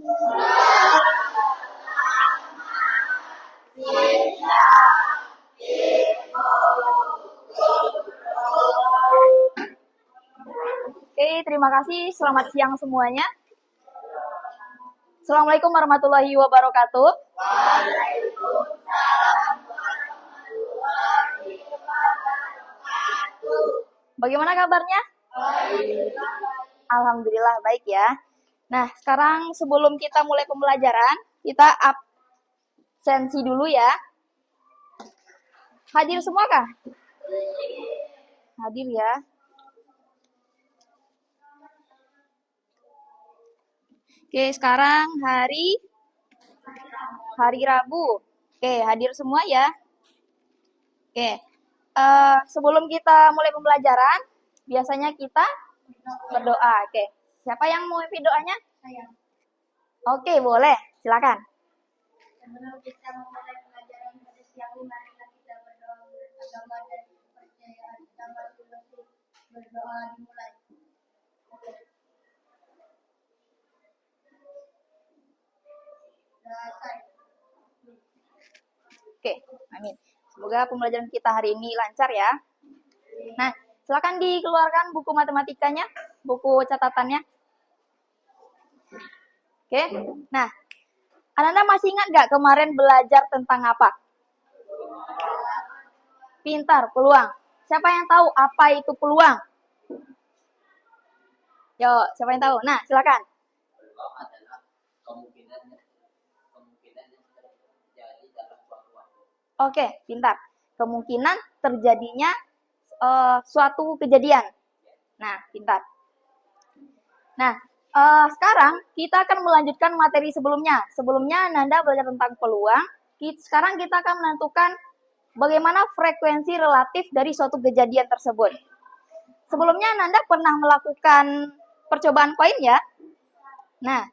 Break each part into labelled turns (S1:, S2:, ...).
S1: Oke, terima kasih. Selamat siang semuanya. Assalamualaikum warahmatullahi wabarakatuh. Bagaimana kabarnya? Alhamdulillah baik ya. Nah, sekarang sebelum kita mulai pembelajaran, kita absensi dulu ya. Hadir semua kah? Hadir ya. Oke, sekarang hari Rabu. Oke, hadir semua ya. Oke, sebelum kita mulai pembelajaran, biasanya kita berdoa. Oke, siapa yang mau memimpin doanya? Saya. Oke, boleh. Silakan. Sebelum kita memulai pembelajaran pada siang ini, mari kita berdoa menurut agama dan kepercayaan kita masing-masing. Berdoa dimulai. Oke, amin. Semoga pembelajaran kita hari ini lancar ya. Nah, silakan dikeluarkan buku matematikanya, buku catatannya. Oke, nah, Ananda masih ingat nggak kemarin belajar tentang apa? Pintar, peluang. Siapa yang tahu apa itu peluang? Yo, siapa yang tahu? Nah, silakan.
S2: Peluang adalah kemungkinan terjadi dalam suatu waktu.
S1: Oke, pintar. Kemungkinan terjadinya suatu kejadian. Nah, pintar. Nah, sekarang kita akan melanjutkan materi sebelumnya. Sebelumnya Nanda belajar tentang peluang. Sekarang kita akan menentukan bagaimana frekuensi relatif dari suatu kejadian tersebut. Sebelumnya Nanda pernah melakukan percobaan koin ya? Nah,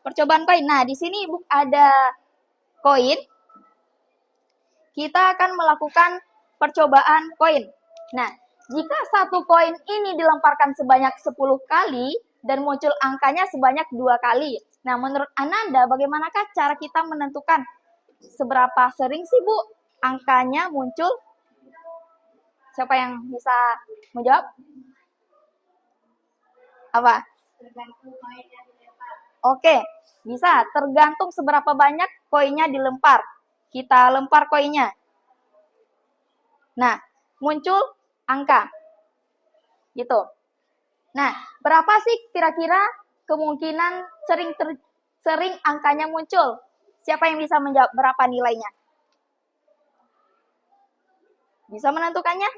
S1: percobaan koin. Nah, di sini ada koin. Kita akan melakukan percobaan koin. Nah, jika satu koin ini dilemparkan sebanyak 10 kali dan muncul angkanya sebanyak 2 kali. Nah, menurut Ananda, bagaimanakah cara kita menentukan seberapa sering sih, Bu, angkanya muncul? Siapa yang bisa menjawab? Apa? Tergantung koinnya dilempar. Oke, bisa. Tergantung seberapa banyak koinnya dilempar. Kita lempar koinnya. Nah, muncul angka. Gitu. Nah, berapa sih kira-kira kemungkinan sering angkanya muncul? Siapa yang bisa menjawab berapa nilainya? Bisa menentukannya?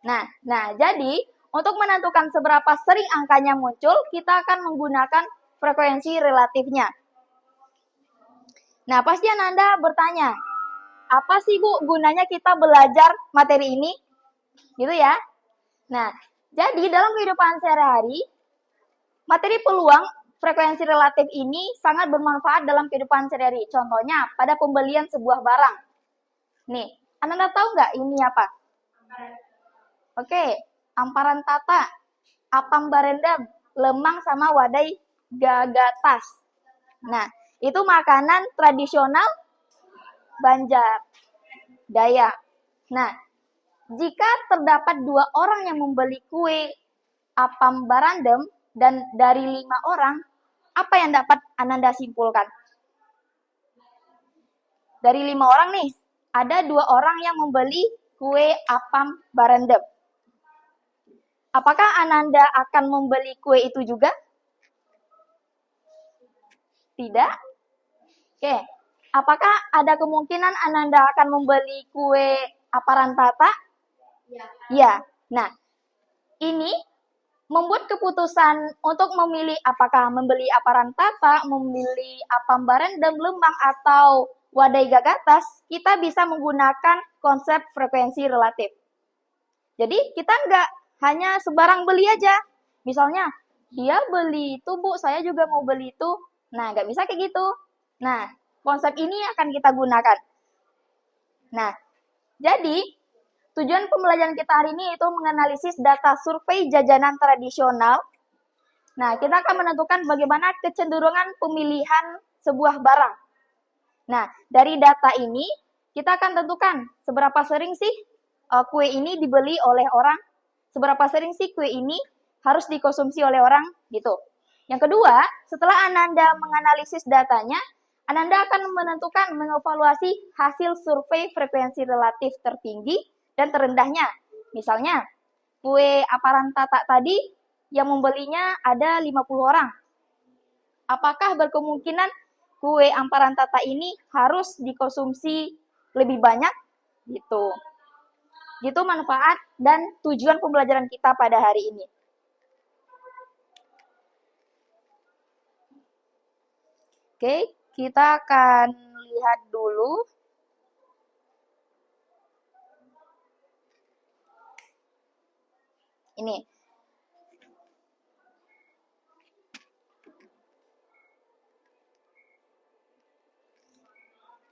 S1: Nah, jadi untuk menentukan seberapa sering angkanya muncul, kita akan menggunakan frekuensi relatifnya. Nah, pasti Ananda bertanya, apa sih Bu gunanya kita belajar materi ini? Gitu ya. Nah, jadi dalam kehidupan sehari-hari, materi peluang frekuensi relatif ini sangat bermanfaat dalam kehidupan sehari-hari. Contohnya, pada pembelian sebuah barang. Nih, Ananda tahu nggak ini apa? Oke, amparan tata, apam barendam, lemang sama wadai gagatas. Nah, itu makanan tradisional Banjar, Dayak. Nah, jika terdapat 2 orang yang membeli kue apam barandem dan dari 5 orang, apa yang dapat Ananda simpulkan? Dari 5 orang nih, ada 2 orang yang membeli kue apam barandem. Apakah Ananda akan membeli kue itu juga? Tidak? Oke. Apakah ada kemungkinan Ananda akan membeli kue aparan tata? Ya. Nah, ini membuat keputusan untuk memilih apakah membeli aparan tata, memilih apam barendam, lemang, atau wadai gagatas, kita bisa menggunakan konsep frekuensi relatif. Jadi kita nggak hanya sebarang beli aja. Misalnya, dia beli itu, Bu, saya juga mau beli itu. Nah, nggak bisa kayak gitu. Nah, konsep ini akan kita gunakan. Nah, jadi tujuan pembelajaran kita hari ini itu menganalisis data survei jajanan tradisional Nah, kita akan menentukan bagaimana kecenderungan pemilihan sebuah barang. Nah, dari data ini kita akan tentukan seberapa sering sih kue ini dibeli oleh orang, seberapa sering sih kue ini harus dikonsumsi oleh orang gitu. Yang kedua, setelah Ananda menganalisis datanya, Ananda akan menentukan mengevaluasi hasil survei frekuensi relatif tertinggi dan terendahnya. Misalnya, kue Aparantata tadi yang membelinya ada 50 orang. Apakah berkemungkinan kue Aparantata ini harus dikonsumsi lebih banyak? Gitu. Gitu manfaat dan tujuan pembelajaran kita pada hari ini. Oke, kita akan lihat dulu. Ini.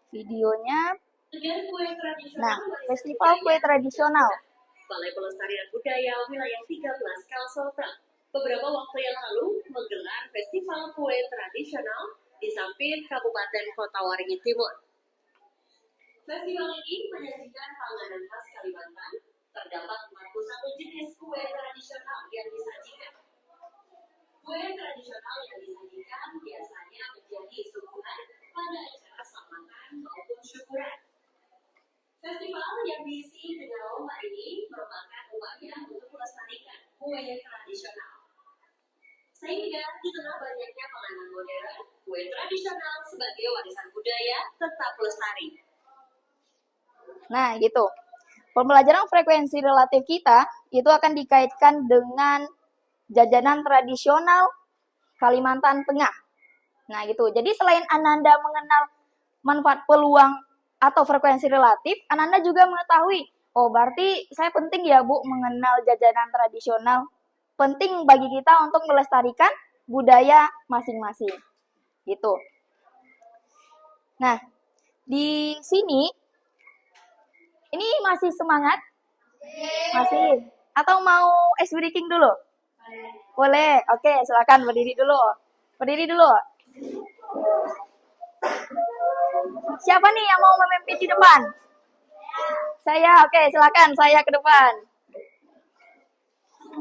S1: Videonya. Nah, festival kue tradisional.
S3: Balai Pelestarian Budaya Wilayah 13 Kalsel beberapa waktu yang lalu menggelar festival kue tradisional di Sampit, Kabupaten Kota Waringin Timur. Festival ini menyajikan panganan khas Kalimantan. Terdapat 41 jenis kue tradisional yang disajikan. Kue tradisional yang disajikan biasanya menjadi suguhan pada acara selamat maupun syukuran. Festival yang diisi dengan lomba ini merupakan upaya untuk melestarikan kue tradisional. Sehingga di tengah banyaknya penganan modern, kue tradisional sebagai warisan budaya tetap lestari.
S1: Nah, gitu. Pembelajaran frekuensi relatif kita itu akan dikaitkan dengan jajanan tradisional Kalimantan Tengah. Nah, gitu. Jadi selain Ananda mengenal manfaat peluang atau frekuensi relatif, Ananda juga mengetahui, oh berarti saya penting ya Bu mengenal jajanan tradisional. Penting bagi kita untuk melestarikan budaya masing-masing. Gitu. Nah, di sini ini masih semangat? Masih. Atau mau ice breaking dulu? Boleh. Oke, silakan berdiri dulu. Berdiri dulu. Siapa nih yang mau memimpin di depan? Saya. Oke, silakan saya ke depan.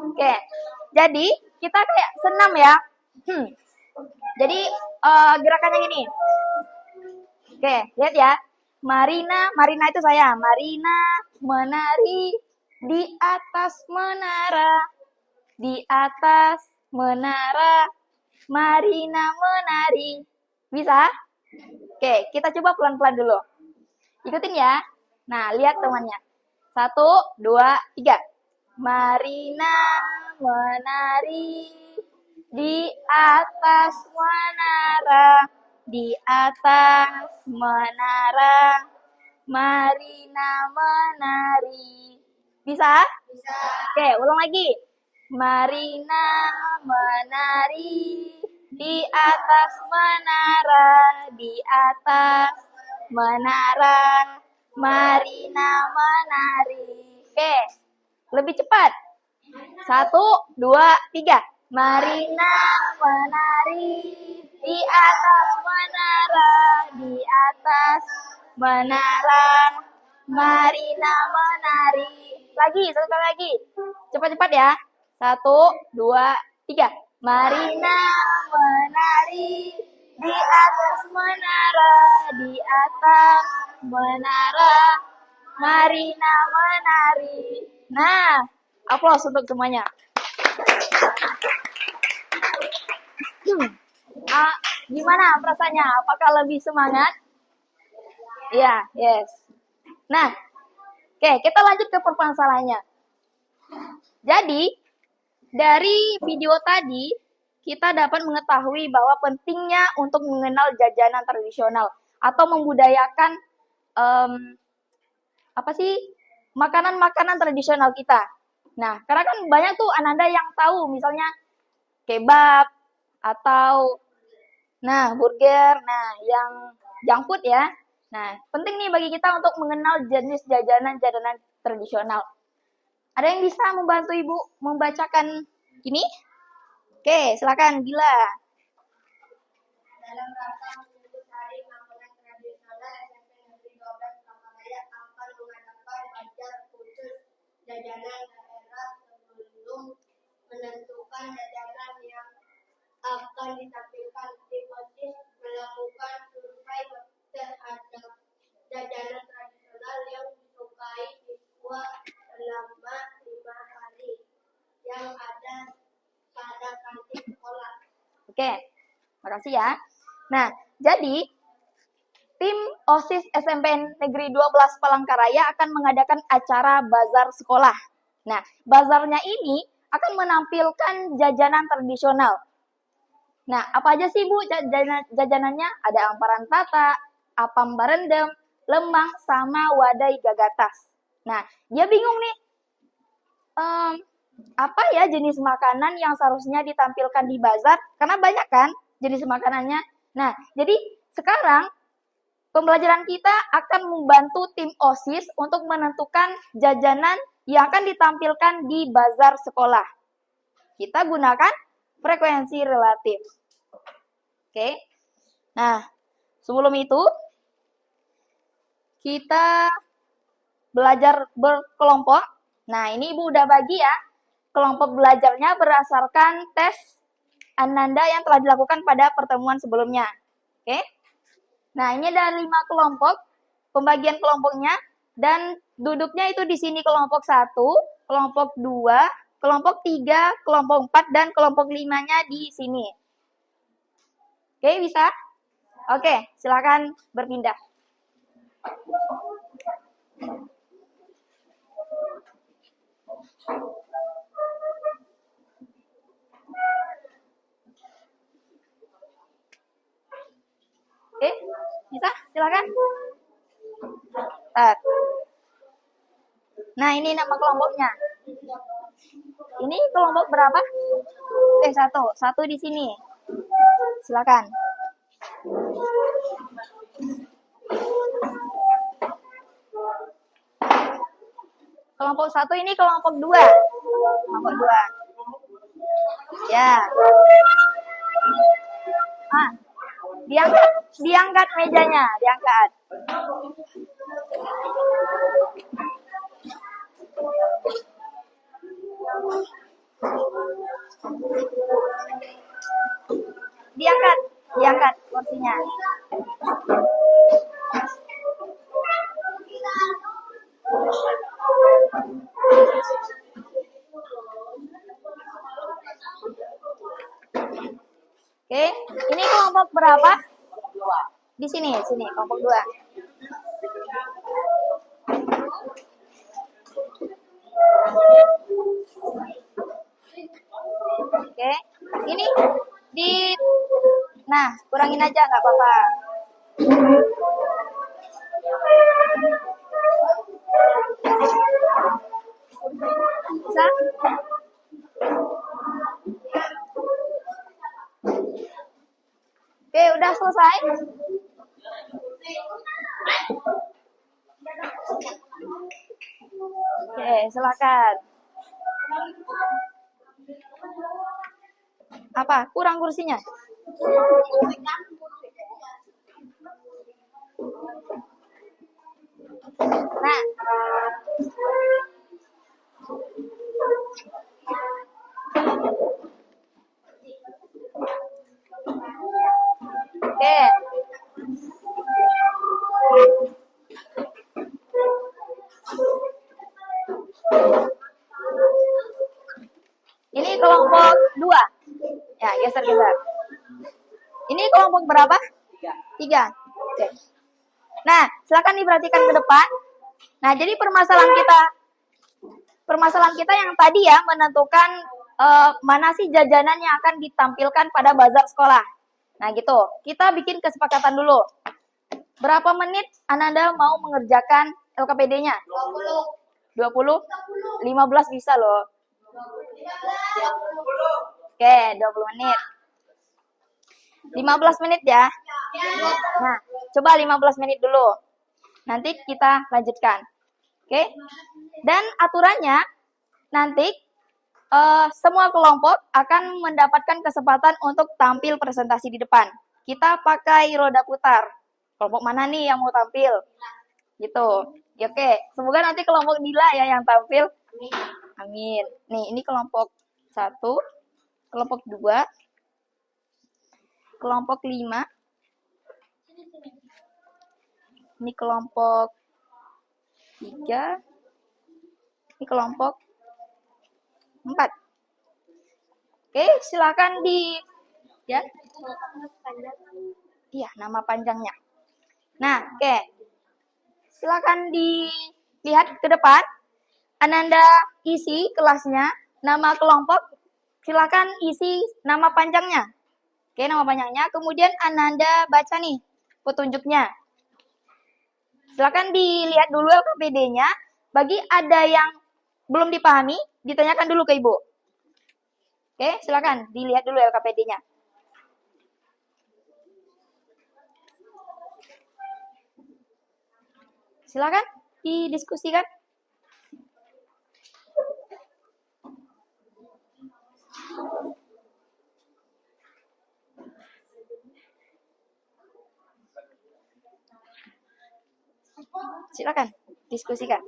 S1: Oke. Jadi, kita kayak senam ya. Jadi, gerakannya gini. Oke, lihat ya. Marina itu saya. Marina menari di atas menara. Di atas menara. Marina menari. Bisa? Oke, kita coba pelan-pelan dulu. Ikutin ya. Nah, lihat temannya. 1, 2, 3. Marina menari di atas menara. Di atas menara, Marina menari. Bisa? Bisa. Oke, ulang lagi. Marina menari di atas menara, di atas menara, Marina menari. Oke, lebih cepat. 1, 2, 3. Marina menari di atas menara, di atas menara, Marina menari. Lagi, satu kali lagi. Cepat-cepat ya. 1, 2, 3. Marina menari di atas menara, di atas menara, Marina menari. Nah, aplaus untuk semuanya. Gimana perasaannya? Apakah lebih semangat? Iya, yes. Nah, oke, kita lanjut ke permasalahannya. Jadi, dari video tadi, kita dapat mengetahui bahwa pentingnya untuk mengenal jajanan tradisional atau membudayakan makanan-makanan tradisional kita. Nah, karena kan banyak tuh Ananda yang tahu, misalnya kebab atau burger, yang junk food ya. Nah, penting nih bagi kita untuk mengenal jenis jajanan tradisional. Ada yang bisa membantu Ibu membacakan ini? Oke, silakan Bila.
S4: Dalam rangka menyambut Hari Makanan Tradisional SMP Negeri 12 Palangkaraya akan mengadakan bazar khusus jajanan daerah sebelum menentukan jajanan yang akan ditampilkan. Tim OSIS melakukan survei terhadap jajanan tradisional yang disukai siswa selama 5 hari yang ada pada kantin sekolah.
S1: Oke, makasih ya. Nah, jadi tim OSIS SMP Negeri 12 Palangkaraya akan mengadakan acara bazar sekolah. Nah, bazarnya ini akan menampilkan jajanan tradisional. Nah, apa aja sih Bu jajanannya? Ada amparan tata, apam barendem, lemang, sama wadai gagatas. Nah, dia bingung nih. Apa ya jenis makanan yang seharusnya ditampilkan di bazar? Karena banyak kan jenis makanannya. Nah, jadi sekarang pembelajaran kita akan membantu tim OSIS untuk menentukan jajanan yang akan ditampilkan di bazar sekolah. Kita gunakan frekuensi relatif. Oke. Nah, sebelum itu kita belajar berkelompok. Nah, ini Ibu udah bagi ya. Kelompok belajarnya berdasarkan tes Ananda yang telah dilakukan pada pertemuan sebelumnya. Oke. Nah, ini ada 5 kelompok, pembagian kelompoknya, dan duduknya itu di sini kelompok 1, kelompok 2, kelompok 3, kelompok 4, dan kelompok 5-nya di sini. Oke, bisa? Oke, silakan berpindah. Oke, bisa? Silakan. Nah, ini nama kelompoknya. Ini kelompok berapa? Satu di sini. Silakan. Kelompok 1 ini kelompok 2. Kelompok 2. Ya. Diangkat mejanya, diangkat. Diangkat kursinya. Oke, ini kelompok berapa? Di sini kelompok 2. Oke, ini kurangin aja nggak apa-apa. Bisa? Oke, udah selesai? Oke, silakan. Apa? Kurang kursinya? Nah. Oke. Ini kelompok 2. Ya, geser. Ini kelompok berapa? 3. Oke. Nah, silakan diperhatikan ke depan. Nah, jadi permasalahan kita yang tadi ya menentukan mana sih jajanan yang akan ditampilkan pada bazar sekolah. Nah, gitu. Kita bikin kesepakatan dulu. Berapa menit Ananda mau mengerjakan LKPD-nya? 20? 15 bisa loh. Oke, 20 menit. 15 menit ya. Nah, coba 15 menit dulu. Nanti kita lanjutkan. Oke. Dan aturannya nanti semua kelompok akan mendapatkan kesempatan untuk tampil presentasi di depan. Kita pakai roda putar. Kelompok mana nih yang mau tampil? Gitu. Ya, oke, semoga nanti kelompok Dila ya yang tampil. Amin. Nih, ini kelompok 1, kelompok 2, kelompok 5. Ini kelompok 3. Ini kelompok 4. Oke, silakan ya. Iya, nama panjangnya. Nah, oke. Silakan dilihat ke depan. Ananda isi kelasnya, nama kelompok, silakan isi nama panjangnya. Oke, nama panjangnya. Kemudian Ananda baca nih petunjuknya. Silakan dilihat dulu LKPD-nya. Bagi ada yang belum dipahami, ditanyakan dulu ke Ibu. Oke, silakan dilihat dulu LKPD-nya. Silakan didiskusikan. Silakan diskusikan.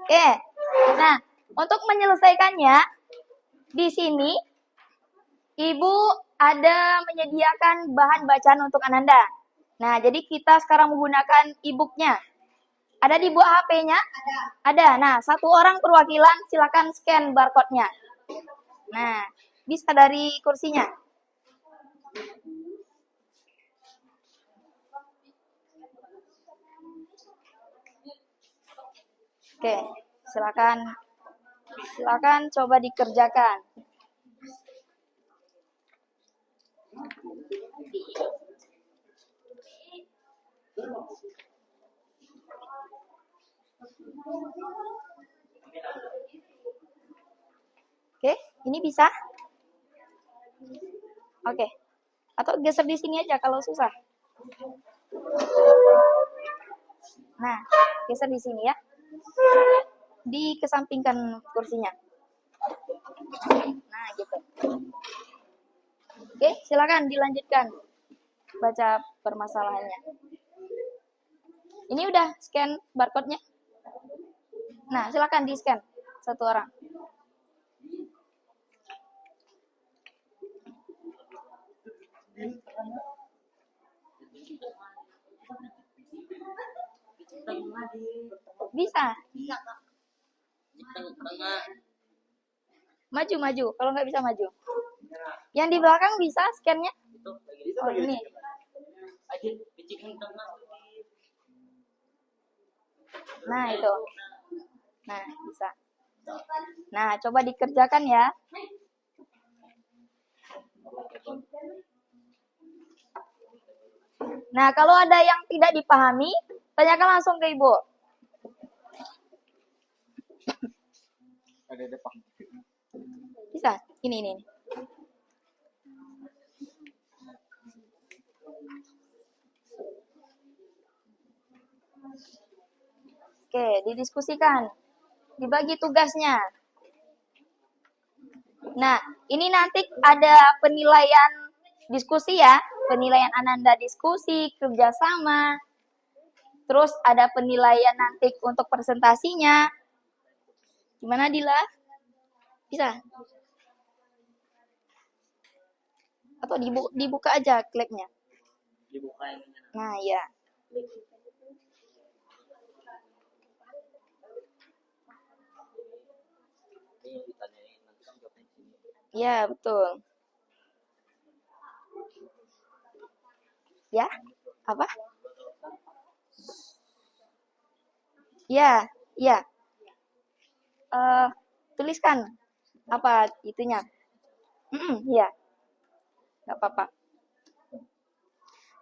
S1: Oke. Nah, untuk menyelesaikannya di sini Ibu ada menyediakan bahan bacaan untuk Ananda. Nah, jadi kita sekarang menggunakan e-book-nya. Ada di buah HP-nya? Ada. Nah, satu orang perwakilan silakan scan barcode-nya. Nah, bisa dari kursinya. Oke, silakan coba dikerjakan. Oke, ini bisa? Oke. Atau geser di sini aja kalau susah. Nah, geser di sini ya. Dikesampingkan kursinya. Nah, gitu. Oke, silakan dilanjutkan baca permasalahannya. Ini udah scan barcode-nya? Nah, silakan di-scan satu orang. Bisa. Maju. Kalau nggak bisa maju. Yang di belakang bisa scan-nya? Oh, ini. Nah, itu. Nah, bisa. Nah, coba dikerjakan ya. Nah, kalau ada yang tidak dipahami, tanyakan langsung ke Ibu. Bisa? Ini. Oke, didiskusikan. Dibagi tugasnya. Nah, ini nanti ada penilaian diskusi ya. Penilaian Ananda diskusi, kerjasama. Terus ada penilaian nanti untuk presentasinya. Gimana Dila? Bisa? Atau dibuka aja kliknya?
S2: Dibuka yang ini.
S1: Nah, ya.
S2: Ini yang ditanyain nanti kan jawabnya di sini.
S1: Ya, betul. Ya? Apa? Ya. Tuliskan apa itunya. Ya. Nggak apa-apa.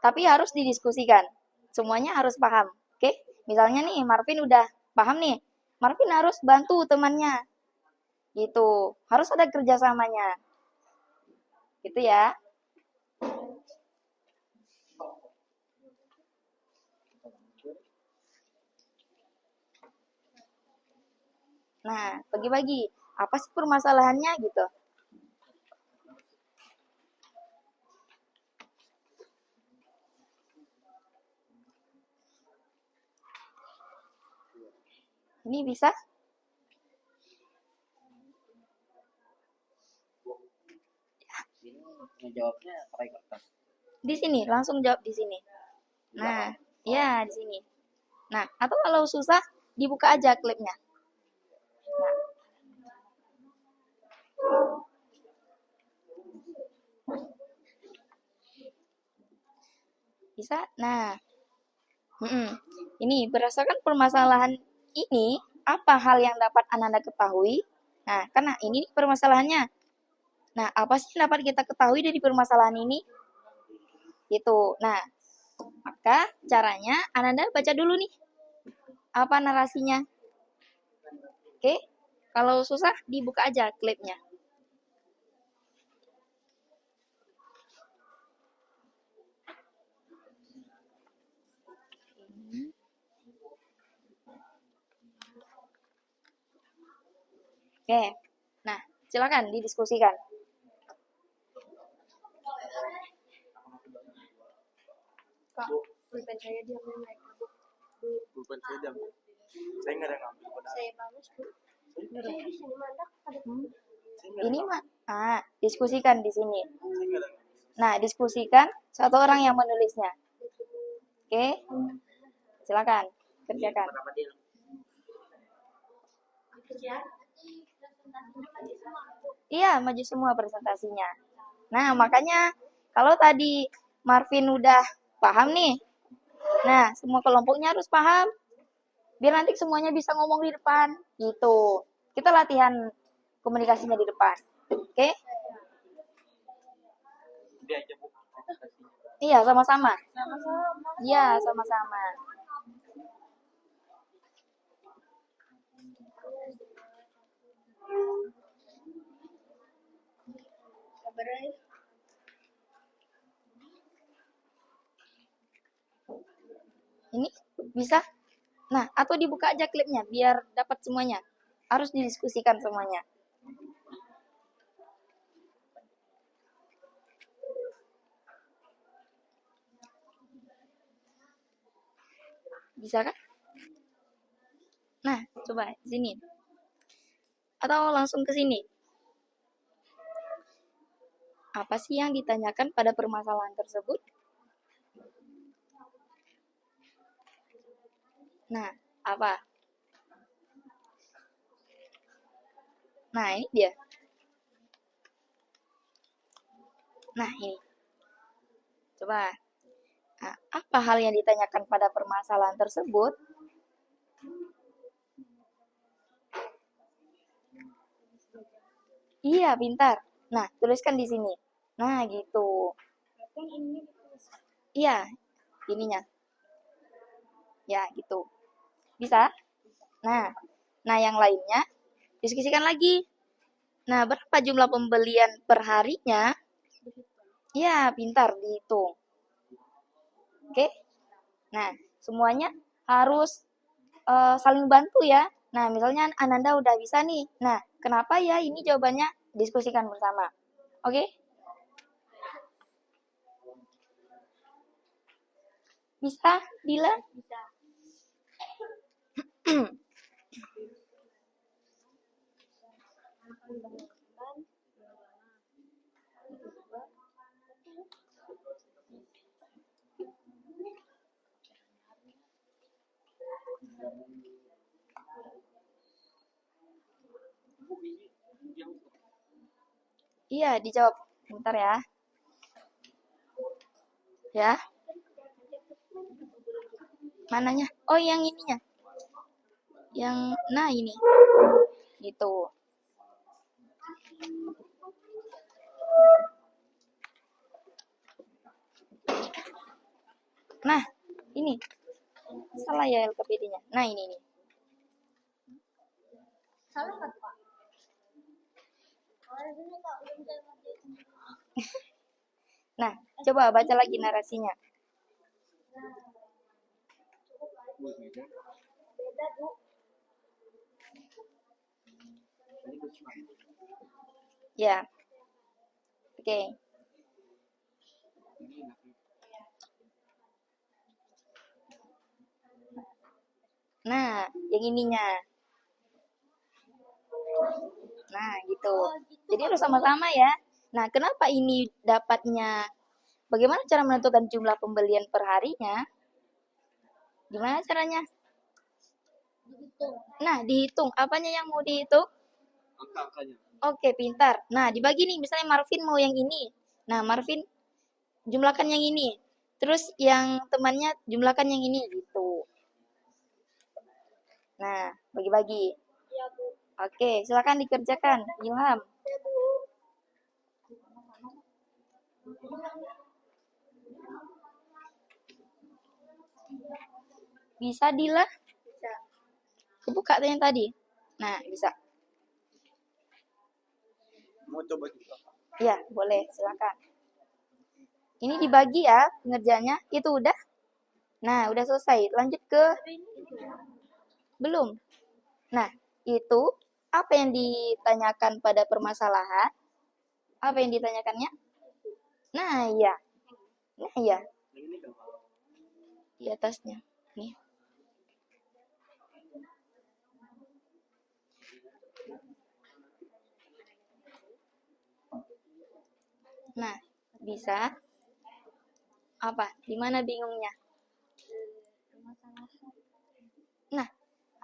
S1: Tapi harus didiskusikan. Semuanya harus paham. Oke? Misalnya nih, Marvin udah paham nih. Marvin harus bantu temannya. Gitu. Harus ada kerjasamanya. Gitu ya. Nah, bagi-bagi. Apa sih permasalahannya gitu? Ini bisa?
S2: Ini ngejawabnya pakai kertas.
S1: Di sini, langsung jawab di sini. Nah, ya di sini. Nah, atau kalau susah, dibuka aja klipnya. Nah, bisa? Nah, ini berdasarkan permasalahan ini, apa hal yang dapat Ananda ketahui? Nah, karena ini permasalahannya. Nah, apa sih yang dapat kita ketahui dari permasalahan ini? Gitu. Nah, maka caranya Ananda baca dulu nih. Apa narasinya? Oke. Kalau susah, dibuka aja klipnya. Oke. Nah, silakan didiskusikan.
S4: Kak, pulpen saya diambil mereka, Bu.
S5: Pulpen saya diambil. Saya nggak ada ngambil padahal.
S4: Saya balas, Bu. Saya di sini mandak ada
S1: Ini mah diskusikan di sini.
S5: Saya nggak ada ngambil.
S1: Nah, diskusikan satu orang yang menulisnya. Oke. Silakan kerjakan.
S2: Kenapa dia?
S1: Iya, maju semua presentasinya. Nah, makanya kalau tadi Marvin udah paham nih. Nah, semua kelompoknya harus paham. Biar nanti semuanya bisa ngomong di depan. Gitu. Kita latihan komunikasinya di depan. Oke?
S2: Dia aja bu.
S1: Iya, sama-sama. Iya, sama-sama. Ini bisa? Nah, atau dibuka aja klipnya biar dapat semuanya. Harus didiskusikan semuanya. Bisa kan? Nah, coba sini. Atau langsung ke sini. Apa sih yang ditanyakan pada permasalahan tersebut? Nah, apa? Nah, ini dia. Nah, ini. Coba. Nah, apa hal yang ditanyakan pada permasalahan tersebut? Iya, pintar. Nah, tuliskan di sini. Nah, gitu. Iya, ininya. Ya, gitu. Bisa? Nah, yang lainnya diskusikan lagi. Nah, berapa jumlah pembelian per harinya? Ya, pintar dihitung. Oke? Nah, semuanya harus saling bantu ya. Nah, misalnya Ananda udah bisa nih. Nah, kenapa ya ini jawabannya? Diskusikan bersama. Oke? Bisa, Dila? Bisa. Iya, dijawab. Bentar ya. Ya. Mananya? Oh, yang ininya. Yang, nah ini. Gitu. Nah, ini. Salah ya LKPD-nya. Nah, ini nih.
S4: salah kan, Pak?
S1: Nah, coba baca lagi narasinya.
S4: Beda, Bu.
S2: Ini Gusman.
S1: Ya. Oke.
S2: Ini Nafi.
S1: Nah, yang ininya. Nah, gitu. Jadi harus sama-sama ya. Nah, kenapa ini dapatnya? Bagaimana cara menentukan jumlah pembelian per harinya? Gimana caranya? Nah, dihitung. Apanya yang mau dihitung?
S2: Angka-angkanya.
S1: Oke, pintar. Nah, dibagi nih. Misalnya Marvin mau yang ini. Nah, Marvin jumlahkan yang ini. Terus yang temannya jumlahkan yang ini. Gitu. Nah, bagi-bagi.
S4: Iya, Bu.
S1: Oke, silakan dikerjakan. Ilham.
S4: Ya, Bu.
S1: Bisa, Dila?
S4: Bisa.
S1: Kebuka tuh yang tadi. Nah, bisa.
S5: Mau coba juga.
S1: Ya, boleh. Silakan. Ini dibagi ya pengerjaannya. Itu udah? Nah, udah selesai. Lanjut ke belum. Nah, itu apa yang ditanyakan pada permasalahan? Apa yang ditanyakannya? Nah, iya. Nah, iya.
S2: Yang ini gambar.
S1: Di atasnya. Nih. Nah, bisa. Apa? Di mana bingungnya? Nah,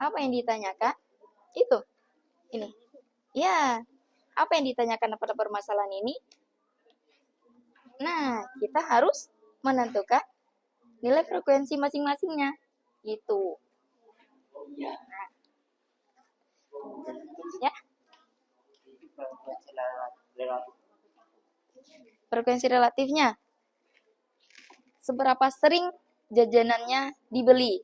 S1: apa yang ditanyakan? Itu. Ini. Ya. Apa yang ditanyakan pada permasalahan ini? Nah, kita harus menentukan nilai frekuensi masing-masingnya. Gitu.
S2: Ya.
S1: Nah. Ya.
S2: Ini frekuensi relatif.
S1: Frekuensi relatifnya. Seberapa sering jajanannya dibeli.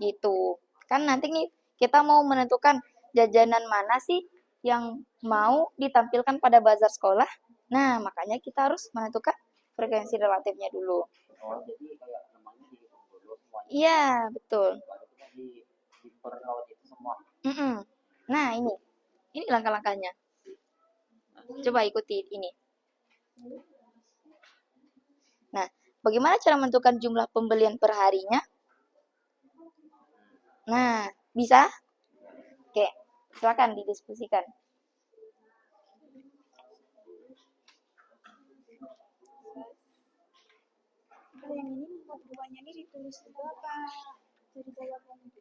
S1: Gitu. Kan nanti nih kita mau menentukan jajanan mana sih yang mau ditampilkan pada bazar sekolah. Nah, makanya kita harus menentukan frekuensi relatifnya dulu.
S2: Oh, jadi kayak namanya dihitung dulu semuanya.
S1: Iya, betul.
S2: Baru kita di per laut itu semua.
S1: Mm-mm. Nah, ini langkah-langkahnya. Coba ikuti ini. Nah, bagaimana cara menentukan jumlah pembelian per harinya? Nah, bisa? Oke, silakan didiskusikan.
S4: Kalau yang ini bukannya ini ditulis juga apa? Jadi jawabannya.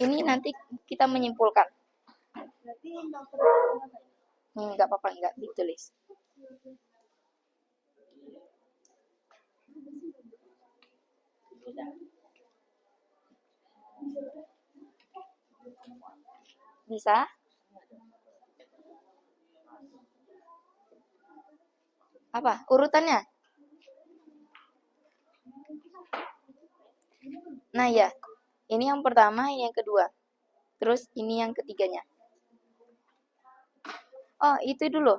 S1: Ini nanti kita menyimpulkan.
S4: Berarti nggak perlu apa?
S1: Nggak apa-apa, nggak ditulis. Bisa? Apa? Urutannya? Nah ya, ini yang pertama, ini yang kedua. Terus ini yang ketiganya. Oh, itu dulu.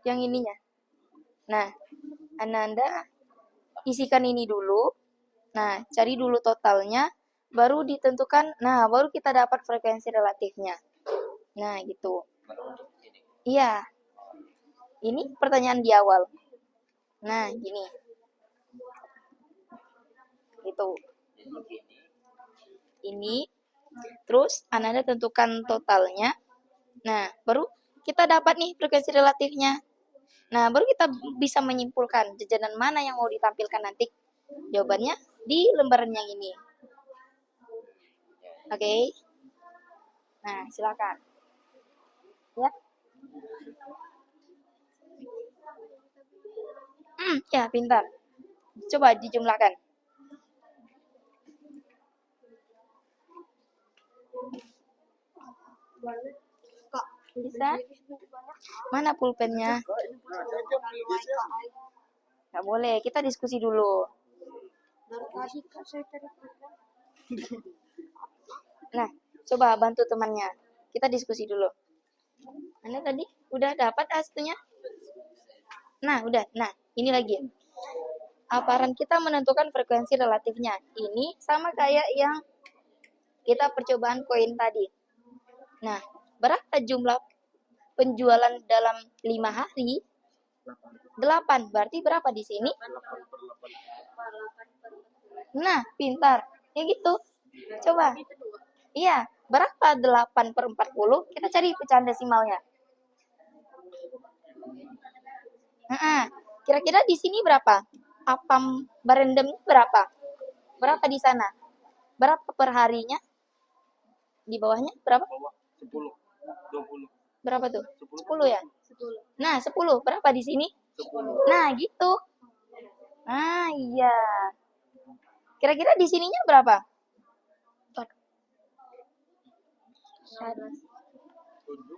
S1: Yang ininya. Nah, Ananda isikan ini dulu. Nah, cari dulu totalnya. Baru ditentukan. Nah, baru kita dapat frekuensi relatifnya. Nah, gitu. Iya. Ini pertanyaan di awal. Nah, gini. Gitu. Ini. Terus, Ananda tentukan totalnya. Nah, baru kita dapat nih frekuensi relatifnya. Nah, baru kita bisa menyimpulkan jajanan mana yang mau ditampilkan nanti. Jawabannya di lembaran yang ini. Oke. Nah, silakan. Ya. Ya, pintar. Coba dijumlahkan.
S4: Kak,
S1: Bisa? Mana pulpennya? Nggak boleh, kita diskusi dulu.
S4: dari tadi kak saya cari pulpen.
S1: Nah, coba bantu temannya. Kita diskusi dulu. Anda tadi udah dapat hasilnya? Nah, udah. Nah, ini lagi. Aparan kita menentukan frekuensi relatifnya. Ini sama kayak yang kita percobaan koin tadi. Nah, berapa jumlah penjualan dalam 5 hari? 8. Berarti berapa di sini? Nah, pintar. Ya gitu. Coba. Iya, berapa 8/40? Kita cari pecahan desimalnya. Nah, kira-kira di sini berapa? Apam barendem berapa? Berapa di sana? Berapa per harinya? Di bawahnya berapa?
S5: 10, 20,
S1: Berapa tuh? 10 ya? Nah, 10. Berapa di sini?
S5: 10.
S1: Nah, gitu. Ah, iya. Kira-kira di sininya berapa?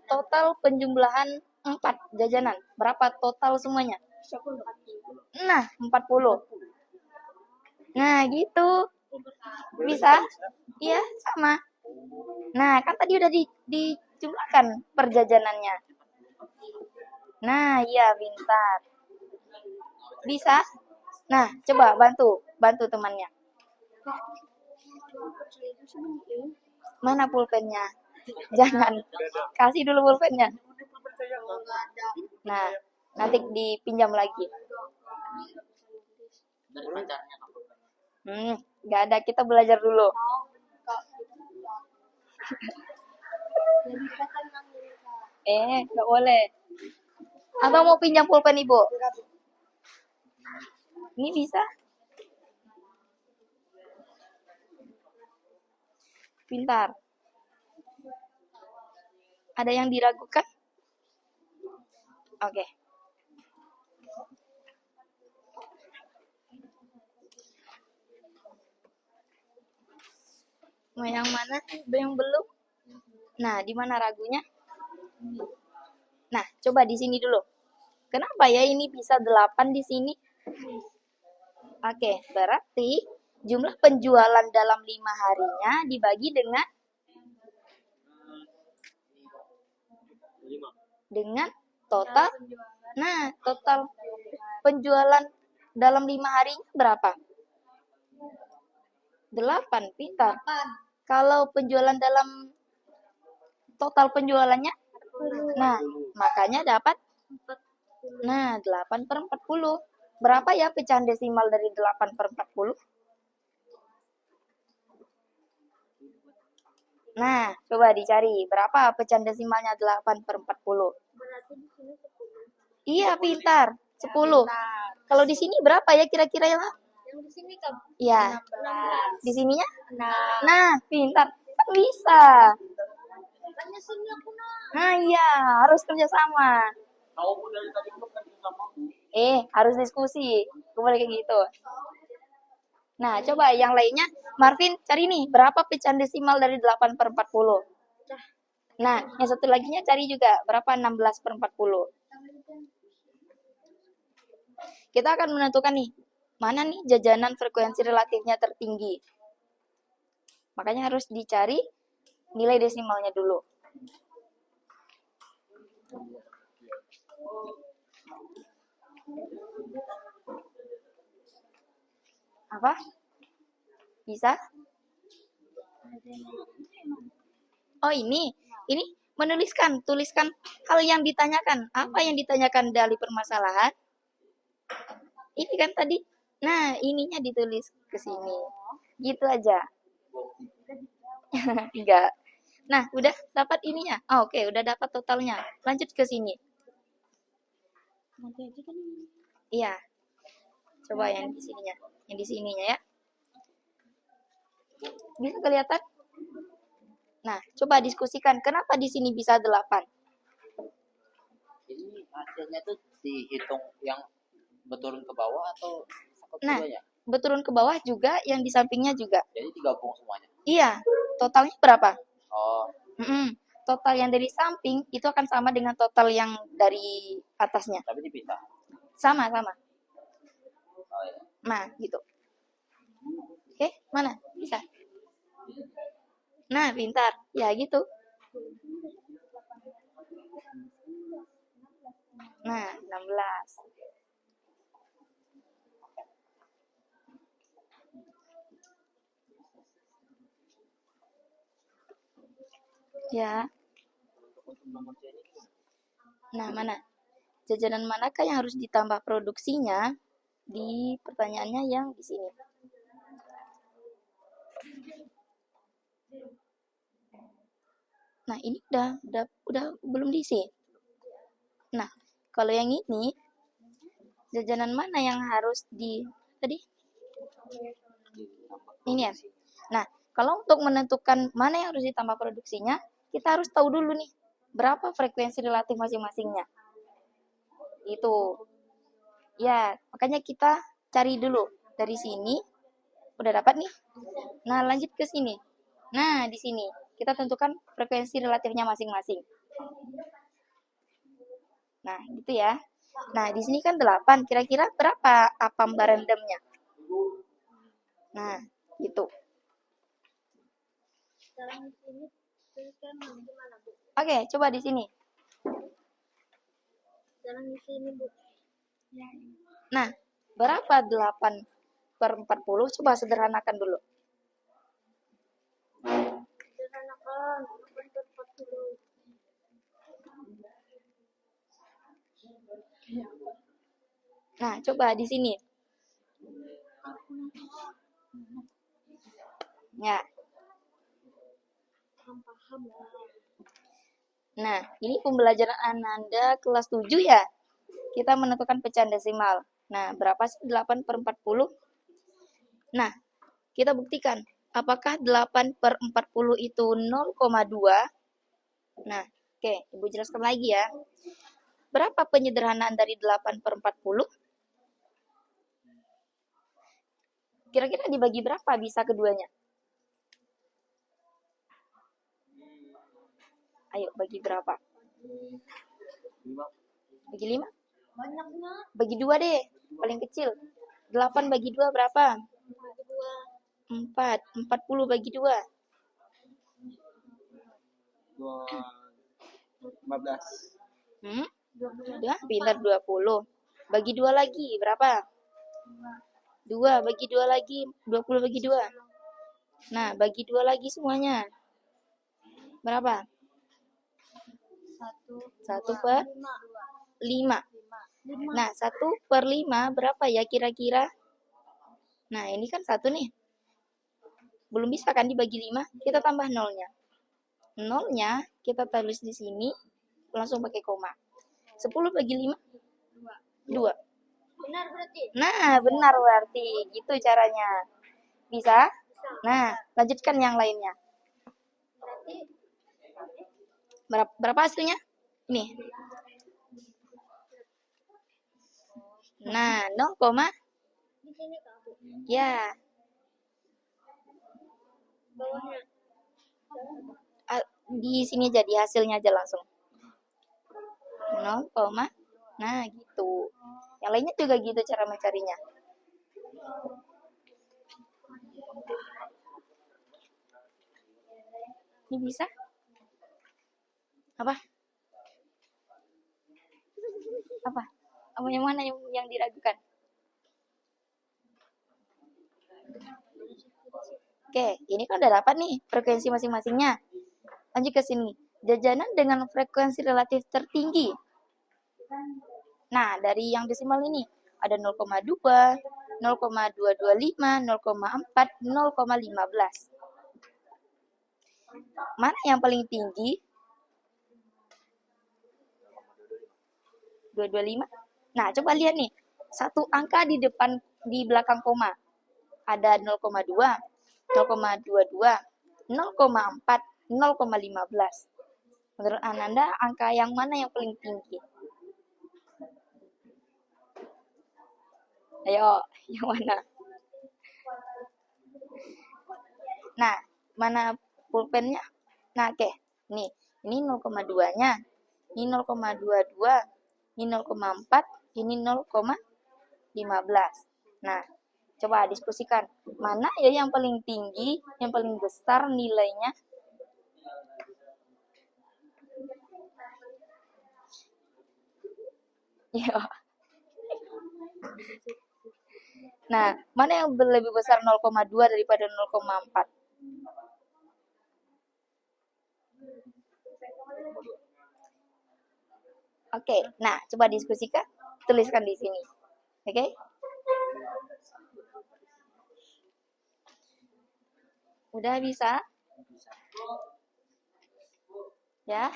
S1: Total penjumlahan 4 jajanan. Berapa total semuanya? Nah, 40. Nah, gitu. Bisa? Iya, sama. Nah, kan tadi udah dijumlahkan perjajanannya. Nah, iya, pintar. Bisa? Nah, coba bantu temannya. Mana pulpennya? Jangan. Kasih dulu pulpennya. Nah, nanti dipinjam lagi.
S2: Dari pacarnya
S1: Nggak ada. Kita belajar dulu. Nggak boleh. Atau mau pinjam pulpen ibu? Ini bisa? Pintar. Ada yang diragukan? Oke. Mau yang mana? Yang belum? Nah, di mana ragunya? Nah, coba di sini dulu. Kenapa ya ini bisa 8 di sini? Oke, berarti jumlah penjualan dalam 5 harinya dibagi dengan
S5: 5.
S1: total. Nah, total penjualan dalam 5 harinya berapa? 8, pintar. Kalau penjualan dalam total penjualannya? Nah, makanya dapat. Nah, 8/40. Berapa ya pecahan desimal dari 8/40? Nah, coba dicari. Berapa pecahan desimalnya 8/40? Iya, pintar. 10. Kalau di sini berapa ya kira-kira ya, Pak?
S4: Yang di sini kan
S1: Iya.
S4: 16.
S1: Di sininya?
S4: Nah,
S1: Nah, pintar. Kan bisa.
S4: tanya sini aku nah.
S1: Nah, iya. Harus kerjasama.
S5: Tahu pun dari tadi belum kan sama aku.
S1: Harus diskusi. Boleh kayak gitu. Nah, coba yang lainnya. Marvin, cari nih. Berapa pecahan desimal dari 8/40? Nah, yang satu laginya cari juga. Berapa 16/40? Kita akan menentukan nih. Mana nih jajanan frekuensi relatifnya tertinggi. Makanya harus dicari nilai desimalnya dulu. Apa? Bisa? Oh, ini tuliskan hal yang ditanyakan. Apa yang ditanyakan dari permasalahan? Ini kan tadi. Nah, ininya ditulis ke sini. Gitu aja. Enggak. Nah, udah dapat ininya. Oh, oke, udah dapat totalnya. Lanjut ke sini.
S4: Nanti aja kan ini.
S1: Iya. Coba yang di sininya. Yang di sininya ya. Bisa kelihatan? Nah, coba diskusikan. Kenapa di sini bisa 8?
S2: ini hasilnya tuh dihitung yang berturun ke bawah atau
S1: Nah,
S2: keduanya?
S1: berturun ke bawah juga, yang di sampingnya juga.
S2: Jadi digabung semuanya.
S1: Iya. Totalnya berapa?
S2: Oh,
S1: Total yang dari samping itu akan sama dengan total yang dari atasnya.
S2: tapi dipisah.
S1: Sama.
S2: Oh ya.
S1: Nah, gitu. Oke, mana? Bisa. Nah, pintar. Ya, gitu. Nah, 16. Ya.
S2: nomor C ini
S1: Nah, mana? Jajanan manakah yang harus ditambah produksinya di pertanyaannya yang di sini? Nah, ini udah belum diisi. Nah, kalau yang ini jajanan mana yang harus di tadi? Ini ya. Nah, kalau untuk menentukan mana yang harus ditambah produksinya, kita harus tahu dulu nih berapa frekuensi relatif masing-masingnya. Itu. Ya, makanya kita cari dulu dari sini. Udah dapat nih. Nah, lanjut ke sini. Nah, di sini kita tentukan frekuensi relatifnya masing-masing. Nah, gitu ya. Nah, di sini kan 8. Kira-kira berapa apam barendemnya? Nah, gitu.
S4: Sekarang di sini tuliskan gimana, Bu?
S1: Oke, coba di sini.
S4: Sekarang di sini, Bu.
S1: Nah, berapa 8/40? Coba sederhanakan dulu.
S4: Sederhanakan 8/40.
S1: Nah, coba di sini. Ya.
S4: Paham lah.
S1: Nah, ini pembelajaran Ananda kelas 7 ya. Kita menentukan pecahan desimal. Nah, berapa sih 8/40? Nah, kita buktikan. Apakah 8/40 itu 0,2? Nah, oke. Ibu jelaskan lagi ya. Berapa penyederhanaan dari 8/40? Kira-kira dibagi berapa bisa keduanya? Ayo, bagi berapa?
S2: 5.
S1: Bagi 5?
S4: Banyaknya
S1: Bagi 2 deh, paling kecil. 8 bagi 2 berapa? 4. 40 bagi 2.
S5: 15.
S1: Udah, pintar 20. Bagi 2 lagi, berapa? 2 bagi 2 lagi, 20 bagi 2. Nah, bagi 2 lagi semuanya. Berapa? 1/5. Nah, 1/5 berapa ya kira-kira? Nah, ini kan 1 nih. Belum bisa kan dibagi 5? Kita tambah nolnya. Nolnya kita tulis di sini, langsung pakai koma. 10 bagi 5? 2.
S4: benar berarti.
S1: Nah, benar berarti. Gitu caranya. Bisa? Nah, lanjutkan yang lainnya. Berapa hasilnya? Ini. Nah, 0,
S4: Di sini Kak, Bu.
S1: ya.
S4: Bawahnya.
S1: Di sini jadi hasilnya aja langsung. 0, nah gitu. Yang lainnya juga gitu cara mencarinya. Ini bisa? Apa? Apa? Apa yang mana yang diragukan? Oke, ini kan udah dapat nih frekuensi masing-masingnya. Lanjut ke sini. Jajanan dengan frekuensi relatif tertinggi. Nah, dari yang desimal ini ada 0,2, 0,225, 0,4, 0,15. Mana yang paling tinggi? 225. Nah, coba lihat nih. Satu angka di belakang koma. Ada 0,2, 0,22, 0,4, 0,15. Menurut Ananda, angka yang mana yang paling tinggi? Ayo, yang mana? Nah, mana pulpennya? Nah, oke. Nih, ini 0,2-nya. Ini 0,22. Ini 0,4. Ini 0,15. Nah, coba diskusikan. Mana ya yang paling tinggi, yang paling besar nilainya? Ya. Nah, mana yang lebih besar 0,2 daripada 0,4? Oke, nah coba diskusikan, tuliskan di sini. Oke? Udah bisa? Ya?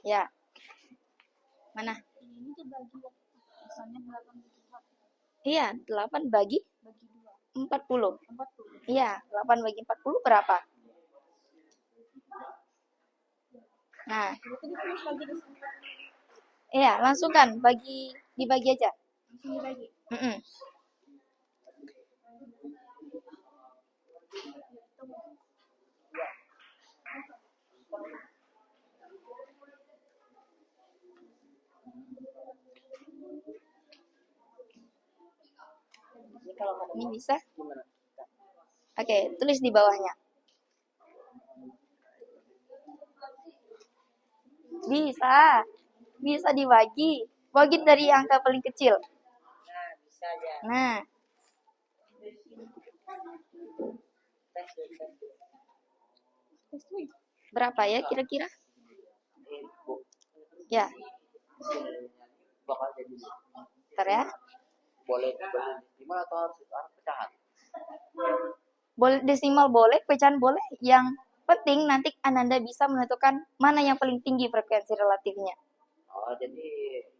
S1: Ya. Mana?
S4: Ini dibagi misalnya 8 bagi 4
S1: Iya, 8 bagi
S4: bagi
S1: 40.
S4: 2 40.
S1: Iya, 8 bagi 40 berapa? Nah,
S4: Berarti ditulis lagi di sini.
S1: iya, langsung kan dibagi aja.
S4: Langsung dibagi.
S1: Mm-mm. Ini bisa? Oke, tulis di bawahnya. Bisa dibagi. Bagi dari angka paling kecil. Nah, berapa ya kira-kira? Ya,
S2: Bakal jadi
S1: ntar ya.
S2: boleh desimal atau harus pecahan?
S1: Boleh desimal boleh, pecahan boleh. Yang penting nanti Ananda bisa menentukan mana yang paling tinggi frekuensi relatifnya.
S2: Oh, jadi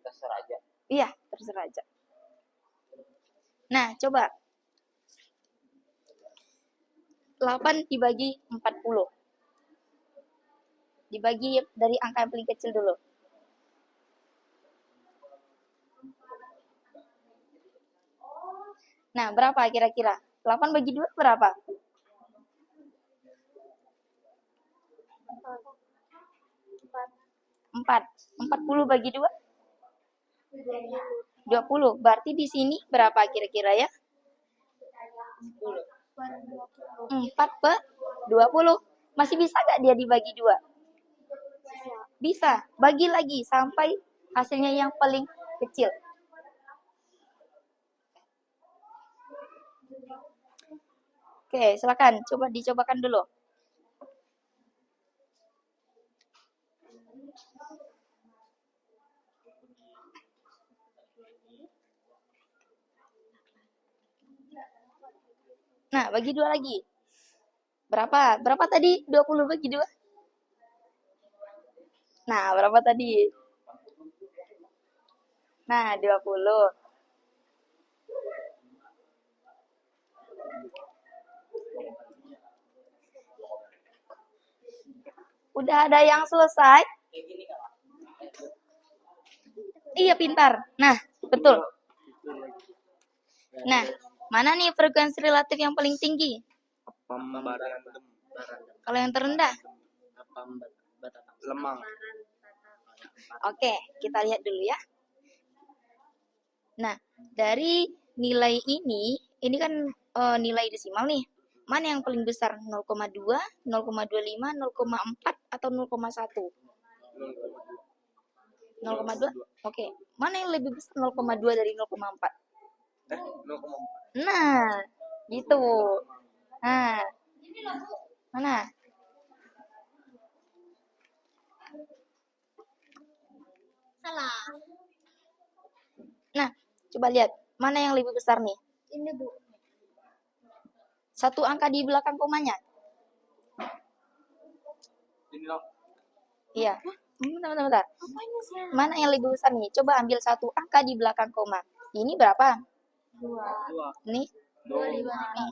S2: terserah aja.
S1: Iya, terserah aja. Nah, coba. 8 dibagi 40. Dibagi dari angka yang paling kecil dulu. Nah, berapa kira-kira? 8 bagi 2 berapa? 4. 40 bagi 2? 20. Berarti di sini berapa kira-kira ya? 4 per 20. Masih bisa nggak dia dibagi 2? Bisa. Bagi lagi sampai hasilnya yang paling kecil. Oke, silakan. Coba dicobakan dulu. Nah, bagi 2 lagi. Berapa? Berapa tadi? 20 bagi 2? Nah, berapa tadi? Nah, 20. Udah ada yang selesai? Iya, pintar. Nah, betul. Nah, mana nih frekuensi relatif yang paling tinggi? Kalau yang terendah?
S5: Lemang.
S1: Oke, kita lihat dulu ya. Nah, dari nilai ini kan nilai desimal nih. Mana yang paling besar? 0,2, 0,25, 0,4, atau 0,1? 0,2? Oke. Mana yang lebih besar 0,2 dari 0,4?
S5: 0,4.
S1: Nah, gitu. Nah, mana?
S4: Salah.
S1: Nah, coba lihat. Mana yang lebih besar nih?
S4: Ini Bu.
S1: Satu angka di belakang komanya.
S5: Ini loh.
S1: Iya. Bentar.
S4: Apanya sih?
S1: Mana yang lebih besar nih? Coba ambil satu angka di belakang koma. Ini berapa?
S4: 2.
S1: Nih.
S5: 2,
S1: Nih.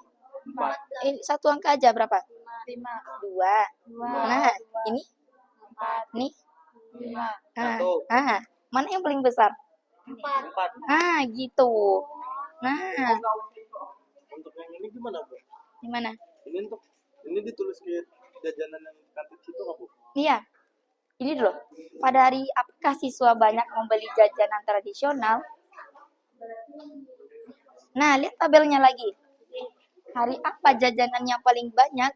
S5: 4.
S1: Satu angka aja berapa?
S4: 5.
S1: 2. Nah, ini?
S4: 4.
S1: Nih.
S4: 5.
S1: Nah, mana yang paling besar?
S4: 4.
S5: 4.
S1: Nah, gitu. Nah,
S5: Untuk yang ini gimana, Bu?
S1: gimana?
S5: Ini ditulis ke jajanan yang kantin situ nggak, Bu?
S1: Iya. Ini dulu. Pada hari apakah siswa banyak membeli jajanan tradisional? Nah, lihat tabelnya lagi. Hari apa jajanan yang paling banyak?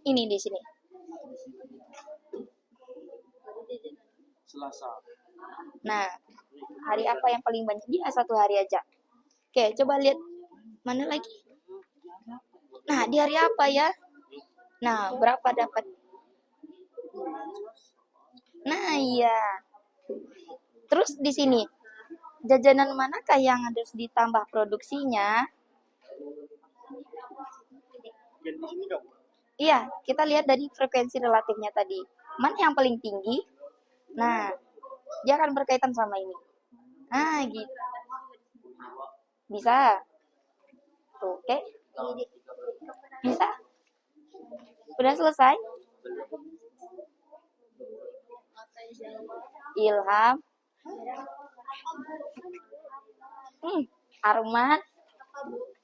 S1: Ini di sini.
S5: Selasa.
S1: Nah, hari apa yang paling banyak? Dia satu hari aja. Oke, coba lihat. Mana lagi? Nah, di hari apa ya? Nah, berapa dapat? Nah, iya. Terus di sini, jajanan manakah yang harus ditambah produksinya?
S5: Yang di sini kamu.
S1: Iya, kita lihat dari frekuensi relatifnya tadi. Mana yang paling tinggi? Nah, dia akan berkaitan sama ini. Nah, gitu. Bisa. Tuh, oke. Bisa. Udah selesai? Ilham. Arman.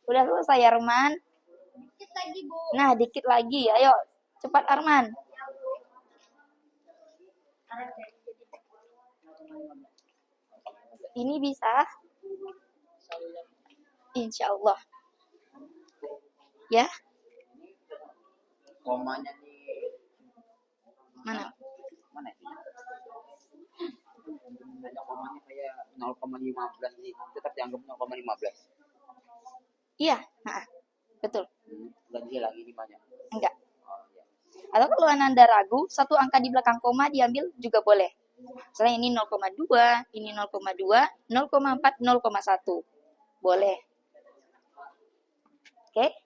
S1: Udah selesai, Arman. Nah, dikit lagi. Ayo, cepat Arman. Ini bisa? Insya Allah. Ya,
S2: Komanya nih
S1: mana?
S2: mana ya? Ada komanya kayak 0,15 nih. Tetap dianggap 0,15.
S1: Iya, nah, betul.
S2: Ganti lagi di mana?
S1: Enggak.
S2: Oh, iya.
S1: Atau kalau Anda ragu, satu angka di belakang koma diambil juga boleh. Misalnya ini 0,2, ini 0,2, 0,4, 0,1. Boleh. Oke.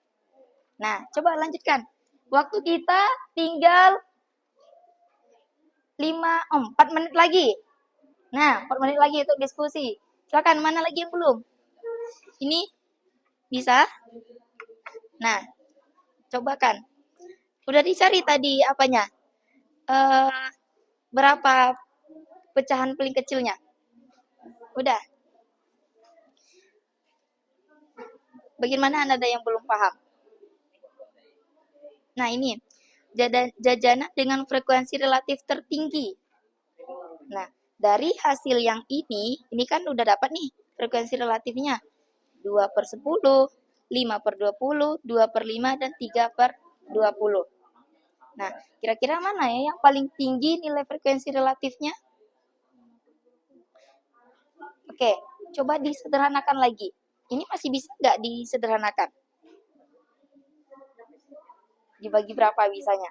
S1: Nah, coba lanjutkan. Waktu kita tinggal 4 menit lagi. Nah, 4 menit lagi untuk diskusi. Silakan, mana lagi yang belum? Ini bisa? Nah, cobakan. Udah dicari tadi apanya? Berapa pecahan paling kecilnya? Udah. Bagaimana Anda ada yang belum paham? Nah, ini jajanan dengan frekuensi relatif tertinggi. Nah, dari hasil yang ini kan udah dapat nih frekuensi relatifnya. 2/10, 5/20, 2/5, dan 3/20. Nah, kira-kira mana ya yang paling tinggi nilai frekuensi relatifnya? Oke, coba disederhanakan lagi. Ini masih bisa nggak disederhanakan? Dibagi berapa bisanya?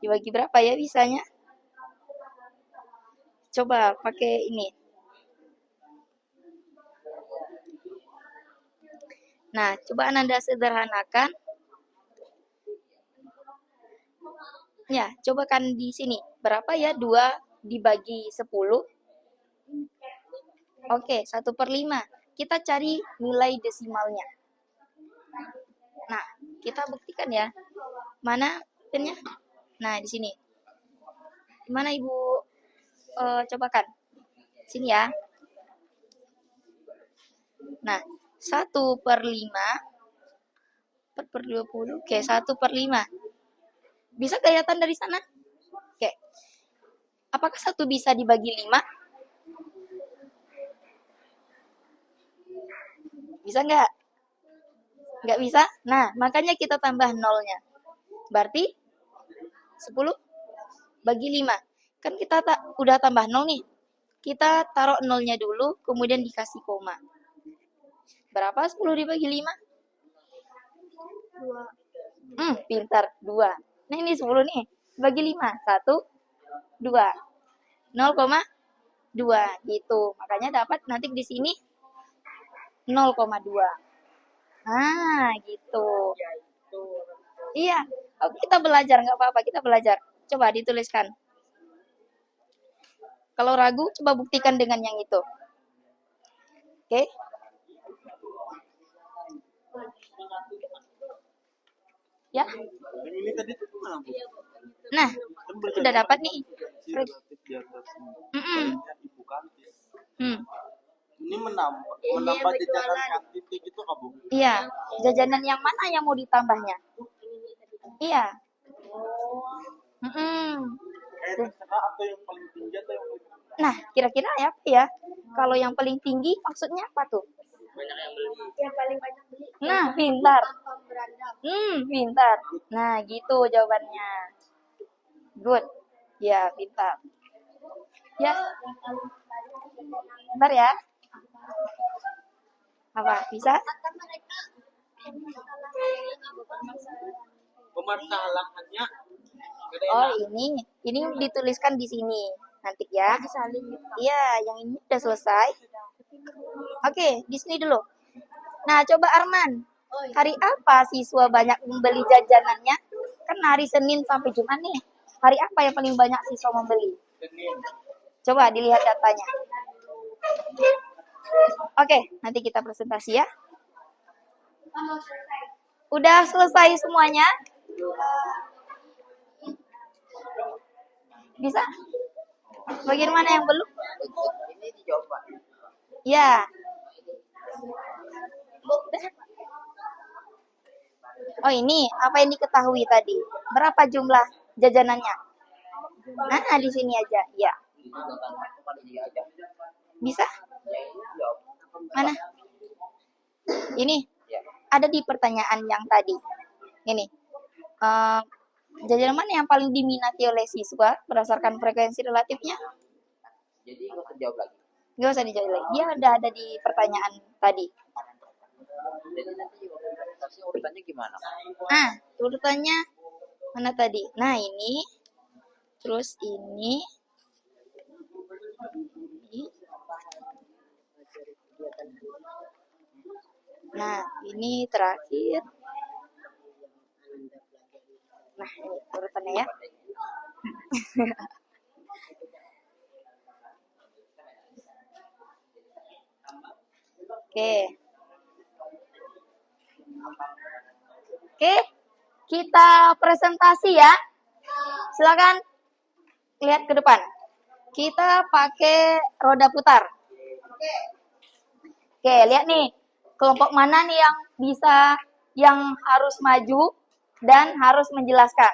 S1: Dibagi berapa ya bisanya? Coba pakai ini. Nah, coba Anda sederhanakan. Ya, coba kan di sini. Berapa ya 2 dibagi 10? Oke, 1/5. Kita cari nilai desimalnya. Nah, kita buktikan ya. Mana pennya? Nah, di sini. Mana Ibu? Cobakan. Sini ya. Nah, 1/5. 4/20. Oke, 1/5. Bisa kelihatan dari sana? Oke. Apakah 1 bisa dibagi 5? Bisa nggak? Nggak bisa? Nah, makanya kita tambah nolnya. Berarti 10 bagi 5. Kan kita udah tambah 0 nih. Kita taruh nolnya dulu, kemudian dikasih koma. Berapa 10 dibagi 5? 2. Pintar. 2. Nah, ini 10 nih. Bagi 5. 1, 2. 0,2 gitu. Makanya dapat nanti di sini 0,2. Nah, gitu. Iya. Oke, kita belajar, nggak apa-apa. Kita belajar. Coba dituliskan. Kalau ragu, coba buktikan dengan yang itu. Oke. Ya.
S5: Yang ini tadi tuh mana, Bu?
S1: Nah, udah dapat nih.
S5: Relatif di atas ini.
S1: Mm-mm.
S5: Ibu kantin.
S1: Hmm.
S5: Ini menambah jajanan kantin gitu, Kak, Bu?
S1: Iya. Jajanan yang mana yang mau ditambahnya? Iya.
S5: Terserah atau yang paling tinggi atau yang paling
S1: Nah, kira-kira ya apa ya? Kalau yang paling tinggi maksudnya apa tuh?
S2: Banyak yang beli.
S4: Yang paling banyak beli.
S1: Nah, pintar.
S4: Tanpa beragam.
S1: Pintar. Nah, gitu jawabannya. Good. Ya, pintar. Ya. Bentar ya. Apa? Bisa?
S5: permasalahannya
S1: Oh, ini dituliskan di sini. Nanti ya.
S4: Disalin gitu.
S1: Iya, yang ini udah selesai. Oke, di sini dulu. Nah, coba Arman. Hari apa siswa banyak membeli jajanannya? Kan hari Senin sampai Jumat nih. Hari apa yang paling banyak siswa membeli? Coba dilihat datanya. Oke, nanti kita presentasi ya. Udah selesai semuanya? Bisa? Bagian mana yang belum?
S2: Ini dijawab Pak.
S1: Ya. Oh, ini apa yang diketahui tadi? Berapa jumlah jajanannya? Nah, di sini aja. Ya.
S2: Ini tentang matematika aja.
S1: Bisa?
S2: Ya ini jawab.
S1: Mana? Ini
S2: Ya.
S1: ada di pertanyaan yang tadi. Ini. Jajanan mana yang paling diminati oleh siswa berdasarkan frekuensi relatifnya?
S2: Jadi nggak usah jawab lagi.
S1: Nggak usah dijawab lagi. Dia udah ada di pertanyaan tadi.
S2: Jadi nanti waktu presentasi urutannya gimana?
S1: Nah, urutannya mana tadi? Nah, ini. Terus ini. Nah, ini terakhir. Nah, ini urutannya ya. Oke. Oke, kita presentasi ya. Silakan lihat ke depan. Kita pakai roda putar. Oke, lihat nih. Kelompok mana nih yang bisa, yang harus maju dan harus menjelaskan?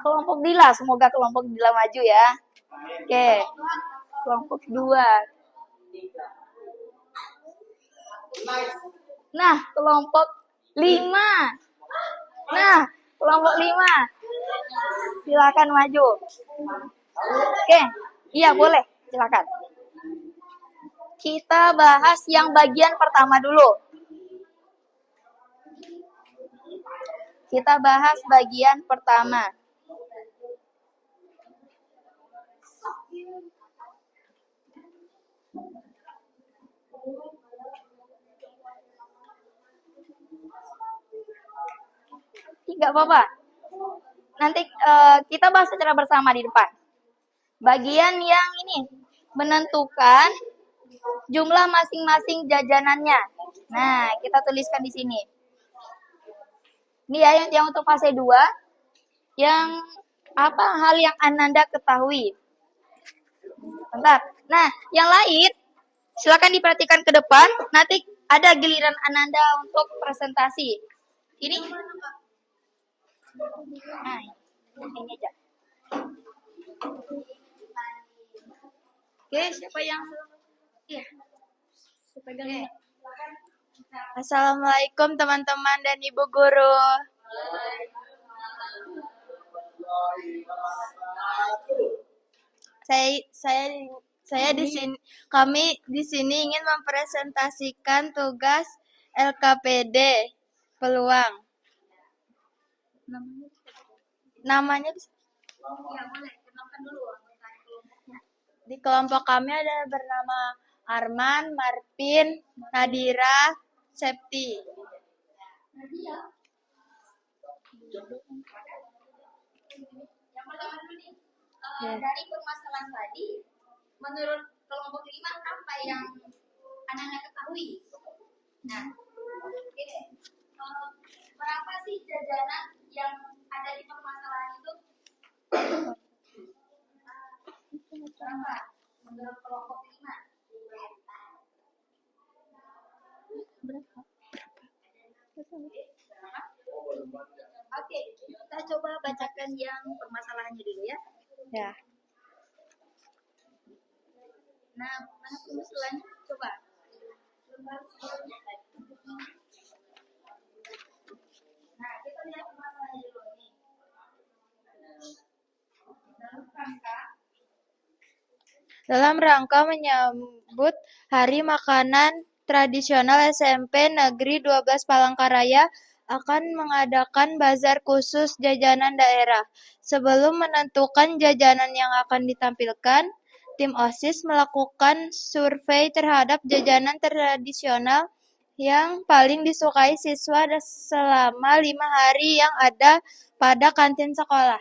S1: Kelompok Dila, semoga kelompok Dila maju ya. Oke, kelompok 2. Nah, kelompok 5. Nah, kelompok 5. Silakan maju. Oke, iya boleh, silakan. Kita bahas yang bagian pertama dulu. Kita bahas bagian pertama. Tidak apa-apa. Nanti kita bahas secara bersama di depan. Bagian yang ini menentukan jumlah masing-masing jajanannya. Nah, kita tuliskan di sini. Ini ya yang untuk fase 2. Yang apa hal yang Ananda ketahui? Bentar. Nah, yang lain silakan diperhatikan ke depan. Nanti ada giliran Ananda untuk presentasi. Ini. Nah, ini aja. Oke, siapa yang iya. Oke.
S4: Assalamualaikum teman-teman dan Ibu Guru. Saya di sini, kami di sini ingin mempresentasikan tugas LKPD peluang. Namanya di kelompok kami ada bernama Arman, Marpin, Nadira, Septi.
S1: Dari permasalahan tadi, menurut kelompok 5 apa yang Anda ketahui? Nah, oke. Berapa sih jajanan yang ada di permasalahan itu? Berapa menurut kelompok 5? Oke, kita coba bacakan yang permasalahannya dulu ya.
S4: Ya.
S1: Nah, mana permasalahannya? Coba. Nah, kita lihat permasalahannya dulu nih.
S4: Dalam rangka menyambut Hari Makanan Tradisional SMP Negeri 12 Palangkaraya
S6: akan mengadakan bazar khusus jajanan daerah. Sebelum menentukan jajanan yang akan ditampilkan, tim OSIS melakukan survei terhadap jajanan tradisional yang paling disukai siswa selama 5 hari yang ada pada kantin sekolah.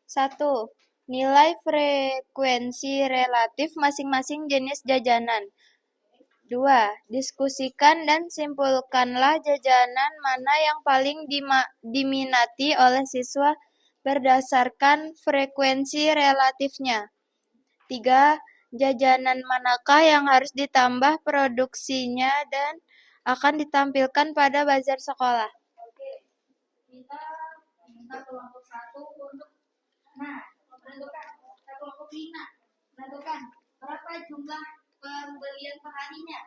S6: Satu, nilai frekuensi relatif masing-masing jenis jajanan. 2. Diskusikan dan simpulkanlah jajanan mana yang paling diminati oleh siswa berdasarkan frekuensi relatifnya. 3. Jajanan manakah yang harus ditambah produksinya dan akan ditampilkan pada bazar sekolah.
S1: Oke, kita minta kelompok 1 untuk menentukan kelompok 5 menentukan berapa jumlah pembelian perharinya.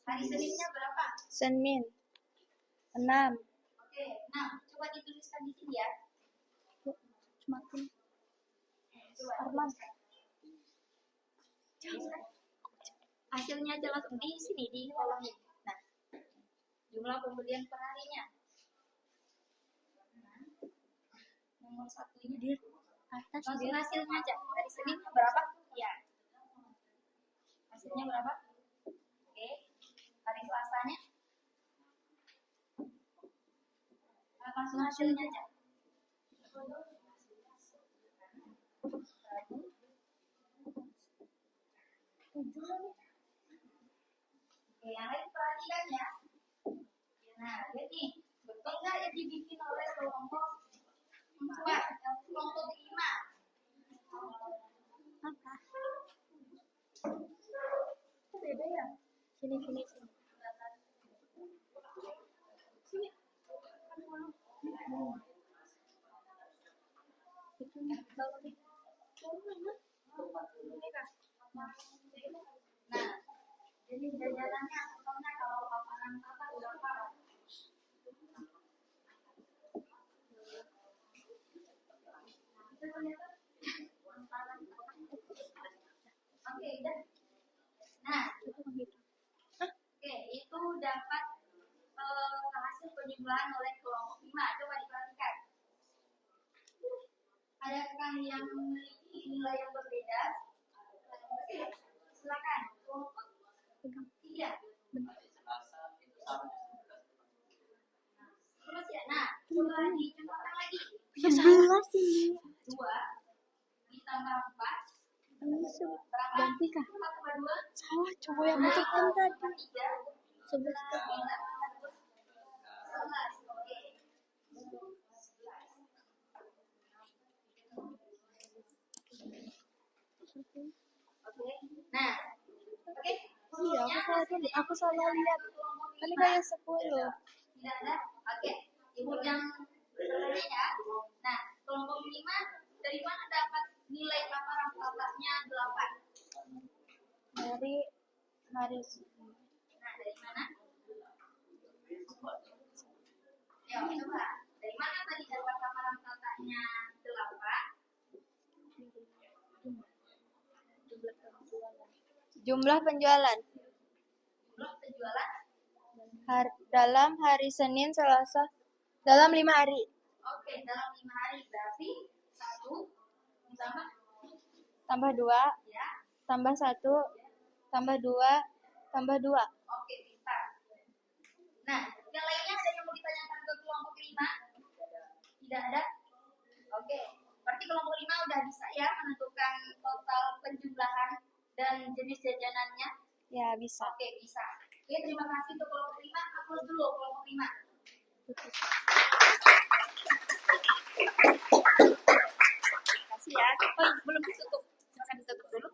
S1: Hari Seninnya berapa?
S6: Senin 6.
S1: Oke, coba dituliskan di sini ya. Arman. Hasilnya aja langsung di sini di kolom ini. Nah, jumlah pembelian perharinya. Nomor 1-nya di atas. Langsung hasilnya aja. Hari Senin berapa? Ya. Hasilnya berapa? Oke. Hari Selasanya? Langsung hasilnya aja. Oke, yang lain perhatikan ya. Nah, lihat nih, betul nggak yang dibikin oleh kelompok 4, kelompok 5? Apa? Beda ya? Sini. Sini. Nah, jadi jajarannya contohnya kalau paparan kata berapa? Oke, udah. Nah, oke, itu dapat hasil penjumlahan oleh kelompok 5. Coba diperhatikan. Adakah yang memiliki nilai yang berbeda? Oke, silakan. Kelompok 3. Terus ya, coba dijumlahkan lagi.
S4: 11 ini.
S1: 2 ditambah 4. Berapa?
S4: Ganti kah?
S1: 4 tambah 2.
S4: Salah, coba yang bentukkan tadi.
S1: 11. Oke. Nah, oke.
S4: Iya, aku salah lihat. Ini kayak 10.
S1: Tidak ada. Oke. Ibu yang bertanya ya. Nah, kelompok 5 dari mana dapat nilai paparan rata-ratanya 8?
S6: Dari hari
S1: Nah, dari mana? Ya, coba. Dari mana tadi dapat paparan rata-ratanya 8?
S6: jumlah penjualan.
S1: Jumlah penjualan
S6: Dalam hari Senin, Selasa, dalam 5 hari.
S1: oke, dalam 5 hari berarti 1 ditambah
S6: Tambah 2,
S1: ya.
S6: tambah 1, tambah 2, tambah 2.
S1: Oke, pintar. Nah, yang lainnya ada yang mau ditanyakan ke kelompok 5? Tidak ada? Oke, berarti kelompok 5 udah bisa ya menentukan total penjumlahan dan jenis jajanannya?
S6: Ya, bisa.
S1: Oke, bisa. Oke, terima kasih untuk kelompok 5. Aplaus dulu kelompok 5. Kasih ya. Belum ditutup. Silakan ditutup dulu.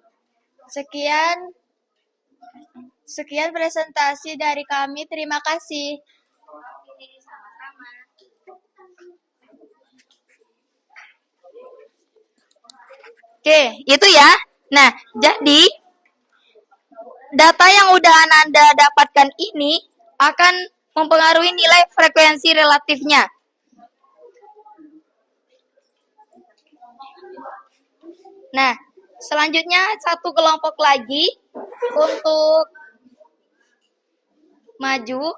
S6: Sekian presentasi dari kami. Terima kasih.
S1: Oke, sama-sama. Oke, itu ya. Nah, jadi data yang udah Ananda dapatkan ini akan mempengaruhi nilai frekuensi relatifnya. Nah, selanjutnya satu kelompok lagi untuk maju.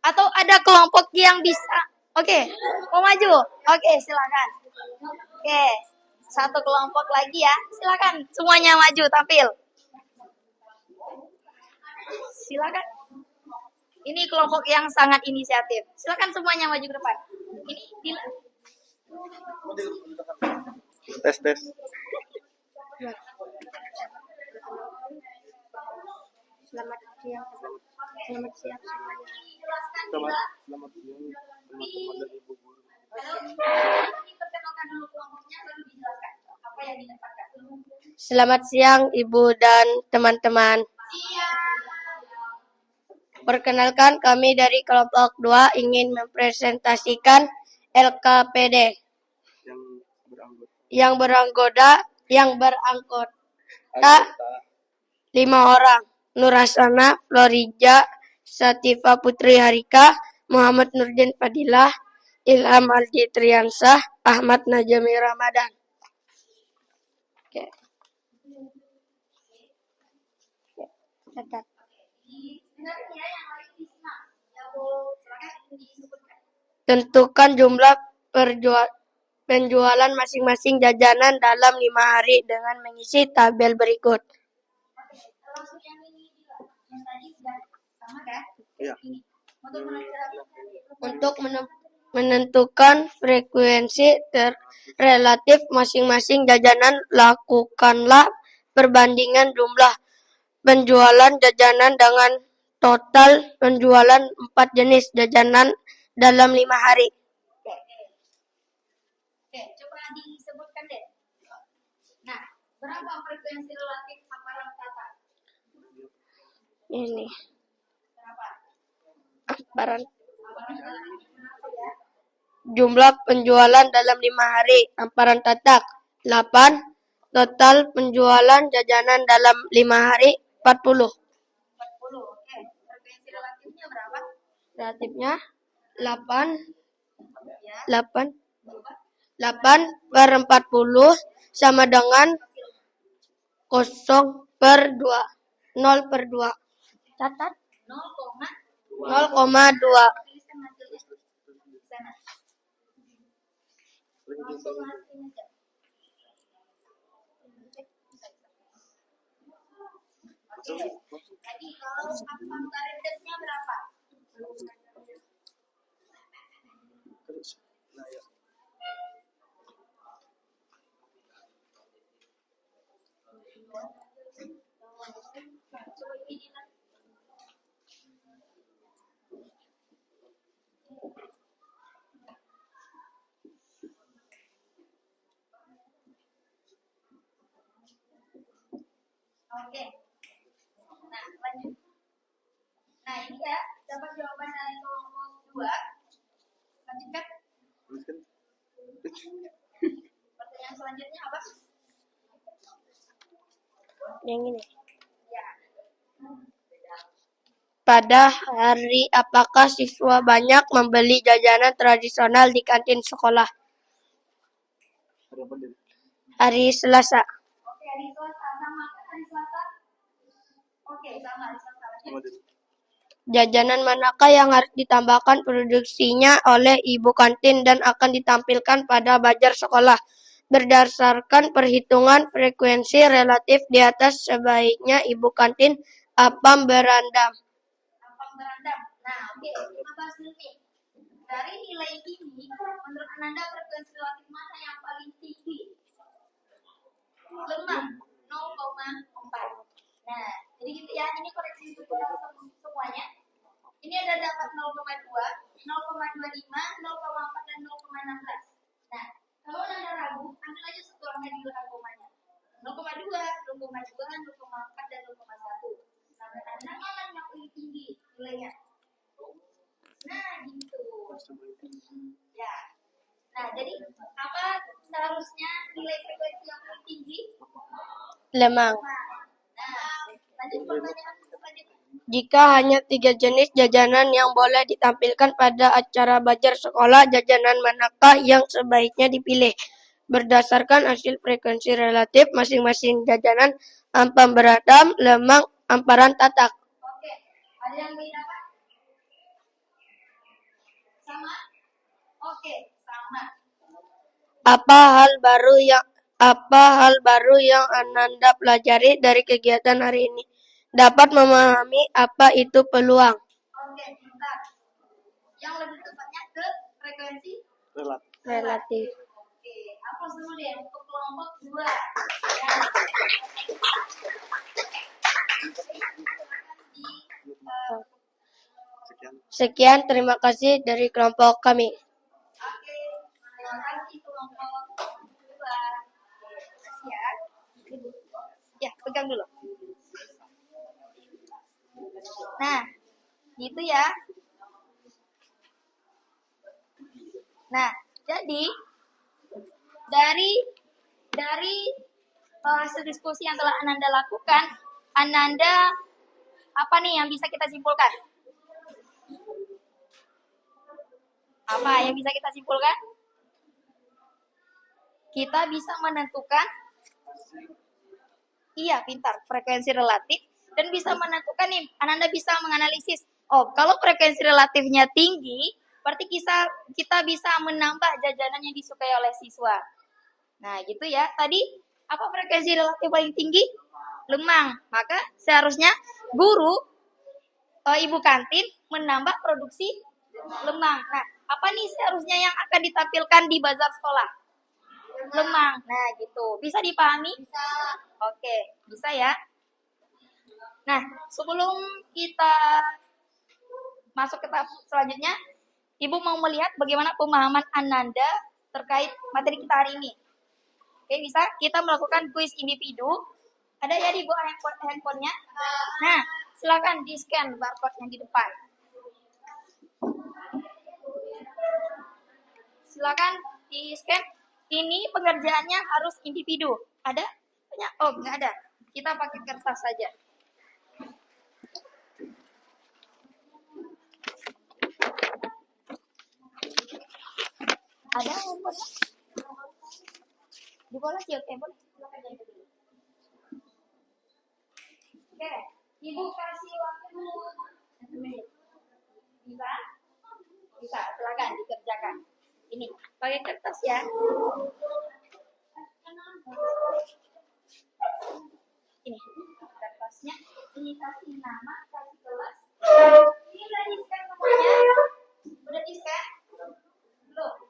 S1: Atau ada kelompok yang bisa. Oke, mau maju? Oke, silakan. Oke, satu kelompok lagi ya. Silakan semuanya maju tampil. Silakan. Ini kelompok yang sangat inisiatif. Silakan semuanya maju ke depan. Ini Dila.
S5: Tes.
S6: Selamat siang. Selamat siang semuanya.
S5: Selamat siang teman-teman dan ibu guru.
S1: Perkenalkan dulu kelompoknya lalu dijelaskan apa yang dikatakan.
S6: Selamat siang Ibu dan teman-teman. Perkenalkan kami dari kelompok 2 ingin mempresentasikan LKPD
S5: Yang beranggot.
S6: yang berangkota 5 orang. Nurasana, Florija, Sativa Putri Harika, Muhammad Nurdin Fadilah, Ilham Aldi Triansah, Ahmad Najami Ramadan. Oke. Catat. Tentukan jumlah penjualan masing-masing jajanan dalam 5 hari dengan mengisi tabel berikut.
S5: Iya.
S6: Untuk menentukan frekuensi relatif masing-masing jajanan, lakukanlah perbandingan jumlah penjualan jajanan dengan total penjualan 4 jenis jajanan dalam 5 hari.
S1: Oke, coba disebutkan deh. Nah, berapa frekuensi relatif aparat kata?
S6: Ini
S1: Berapa?
S6: aparan jumlah penjualan dalam 5 hari. Amparan tatak 8. Total penjualan jajanan dalam 5 hari 40.
S1: 40. Oke, frekuensi relatifnya berapa?
S6: Relatifnya 8
S1: Ya,
S6: 8 per 40 sama dengan 0/2. 0/2. Catat 0,2.
S1: tuliskan hasilnya di sana. Langsung hasilnya aja. Oke. Jadi kalau angka rendahnya berapa? Oke. Nah, lanjut. Nah, ini ya, dapat jawaban dari kelompok 2. Lanjutkan. Pertanyaan selanjutnya apa?
S6: Yang ini.
S1: Ya.
S6: Pada hari apakah siswa banyak membeli jajanan tradisional di kantin sekolah? Hari Selasa.
S1: Oke, hari Selasa sama kan hari Selasa? Oke, sama hari Selasa. Lanjut.
S6: Jajanan manakah yang harus ditambahkan produksinya oleh ibu kantin dan akan ditampilkan pada bajar sekolah? Berdasarkan perhitungan frekuensi relatif di atas, sebaiknya ibu kantin apam berandam.
S1: Apam berandam. Nah, oke, kita bahas dulu nih. Dari nilai ini, menurut Anda frekuensi relatif mana yang paling tinggi? Lemah, 0,4. Nah, jadi gitu ya, ini koreksi untuk kita semuanya. Ini ada dapat 0,2, 0,25, 0,4, dan 0,16. Nah, kalau Anda ragu, ambil aja satu angka di belakang komanya. 0,2, 0,2, 0,4, dan 0,1. Nah, Anda mana yang paling tinggi nilainya? Nah, gitu. Ya. Nah, jadi apa seharusnya nilai frekuensi yang paling tinggi?
S6: Lemang.
S1: Nah, lanjut pertanyaan selanjutnya.
S6: Jika hanya 3 jenis jajanan yang boleh ditampilkan pada acara bajar sekolah, jajanan manakah yang sebaiknya dipilih?
S7: berdasarkan hasil frekuensi relatif masing-masing jajanan ampam beradam, lemang, amparan tatak.
S1: Oke, ada yang beda Pak? Sama? Oke, sama.
S7: Apa hal baru yang Ananda pelajari dari kegiatan hari ini? Dapat memahami apa itu peluang.
S1: Oke, bentar. Yang lebih tepatnya ke frekuensi
S7: Relatif.
S1: Oke, hapus dulu deh untuk kelompok 2.
S7: Sekian, terima kasih dari kelompok kami.
S1: Oke, terima kasih kelompok 2. Ya. Ya, pegang dulu. Nah, gitu ya. Nah, jadi dari hasil diskusi yang telah Ananda lakukan, Ananda apa nih yang bisa kita simpulkan? Apa yang bisa kita simpulkan? Kita bisa menentukan, iya pintar, frekuensi relatif, dan bisa menentukan nih, Ananda bisa menganalisis, oh kalau frekuensi relatifnya tinggi, berarti kita bisa menambah jajanan yang disukai oleh siswa. Nah gitu ya, tadi apa frekuensi relatif paling tinggi? Lemang. Maka seharusnya guru, ibu kantin menambah produksi lemang. Nah, apa nih seharusnya yang akan ditampilkan di bazar sekolah? Lemang. Nah gitu, bisa dipahami? Bisa. Oke, bisa ya. Nah, sebelum kita masuk ke tahap selanjutnya, Ibu mau melihat bagaimana pemahaman Ananda terkait materi kita hari ini. Oke, bisa kita melakukan kuis individu. Ada ya di bawah handphonenya. Nah, silakan di-scan barcode yang di depan. Silakan di-scan. Ini pengerjaannya harus individu. Ada? Oh, nggak ada. Kita pakai kertas saja. Ada handphonenya? Di bola sih, oke, boleh. Oke, Ibu kasih waktu 1 menit. Bisa? Bisa, silakan dikerjakan. Ini, pakai kertas ya. Ini, kertasnya. Ini kasih nama, kasih kelas. Ini udah di-scan semuanya? Udah di-scan? Belum?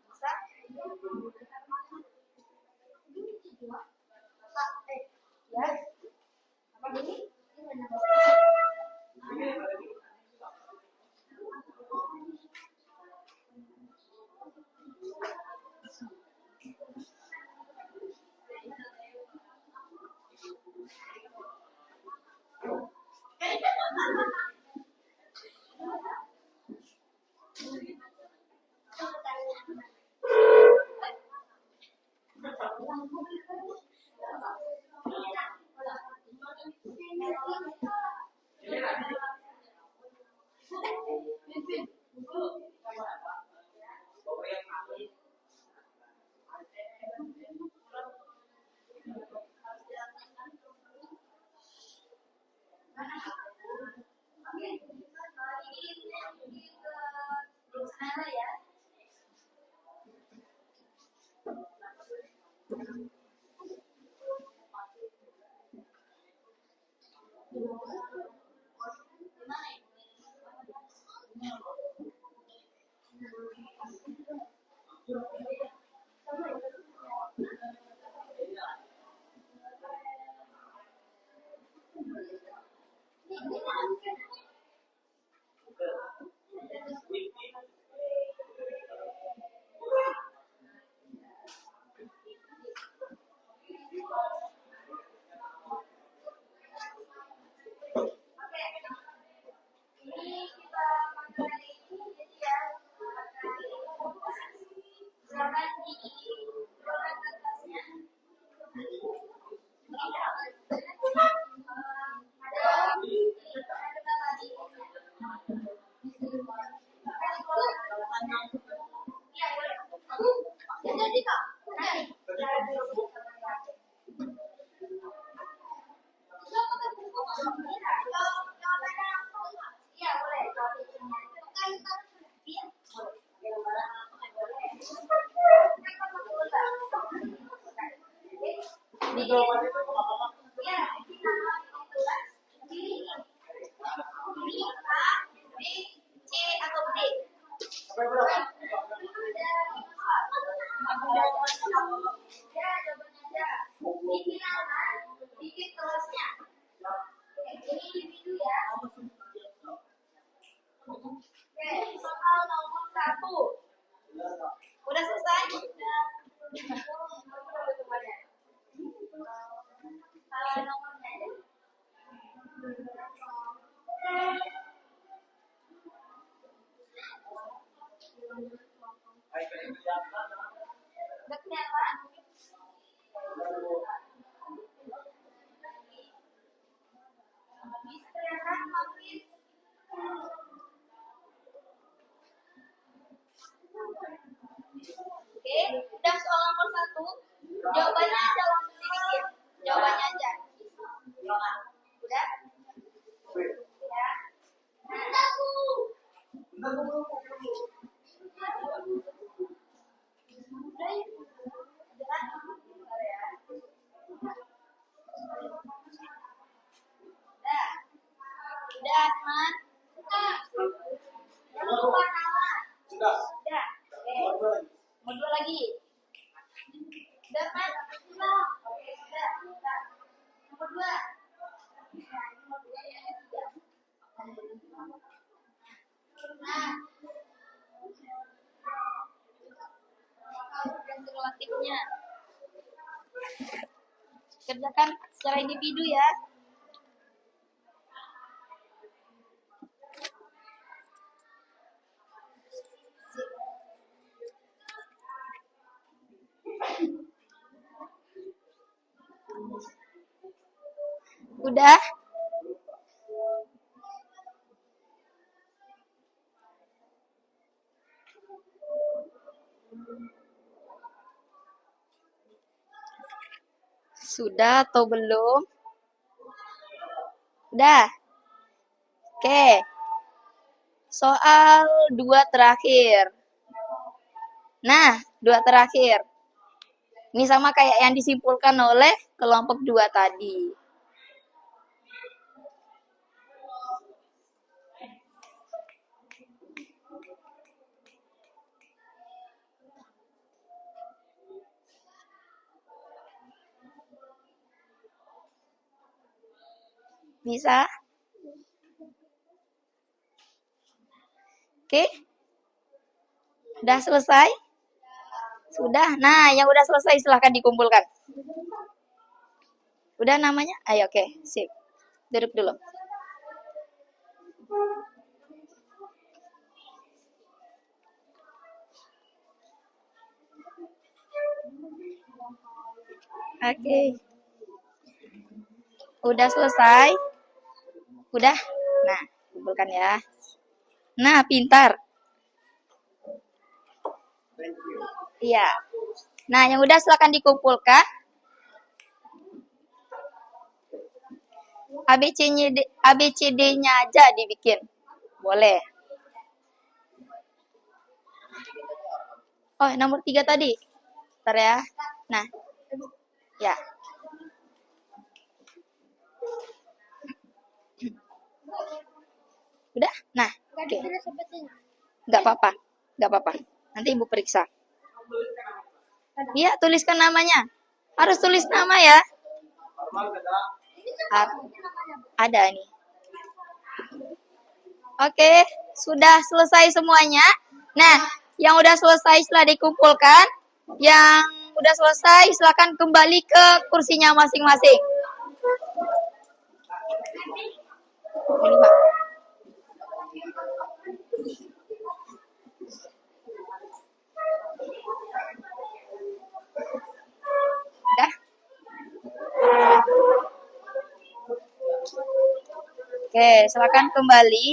S1: Bisa? Ya. Apa ini? Iya, boleh. C atau D? Ya, jawabannya aja. Bikin apa? Bikin terusnya. Ini individu ya. Oke, soal nomor 1. Udah selesai? Soal nomornya ya. Beknya apa? Istirahat mampir. Oke, udah soal nomor 1. Jawabannya aja langsung dibikin. Jawabannya aja. Udah? Ya. Udah, teman. Jangan lupa nama. Sudah. Oke. Mau 2 lagi. Udah, teman. Oke, sudah. Nomor 2. Nomor 2 yang ketiga. Nah, dan relatifnya. Kerjakan secara individu ya. Udah? Sudah atau belum? Udah. Oke. Soal 2 terakhir. Nah, 2 terakhir. Ini sama kayak yang disimpulkan oleh kelompok 2 tadi. Bisa? Oke? Udah selesai? Sudah? Nah, yang udah selesai silahkan dikumpulkan. Udah namanya? Ayo, oke. Sip. Duduk dulu. Oke. Udah selesai? Udah? Nah, kumpulkan ya. Nah, pintar. Iya. Nah, yang udah silakan dikumpulkan. ABCD-nya aja dibikin. Boleh. Oh, nomor 3 tadi. Bentar ya. Nah. Ya. Udah? Nah, oke. Nggak apa-apa. Nggak apa-apa. Nanti Ibu periksa. Iya, tuliskan namanya. Harus tulis nama ya. Ada nih. Oke, sudah selesai semuanya. Nah, yang udah selesai setelah dikumpulkan, yang udah selesai silakan kembali ke kursinya masing-masing. Ini, Pak. Udah? Oke, silakan kembali.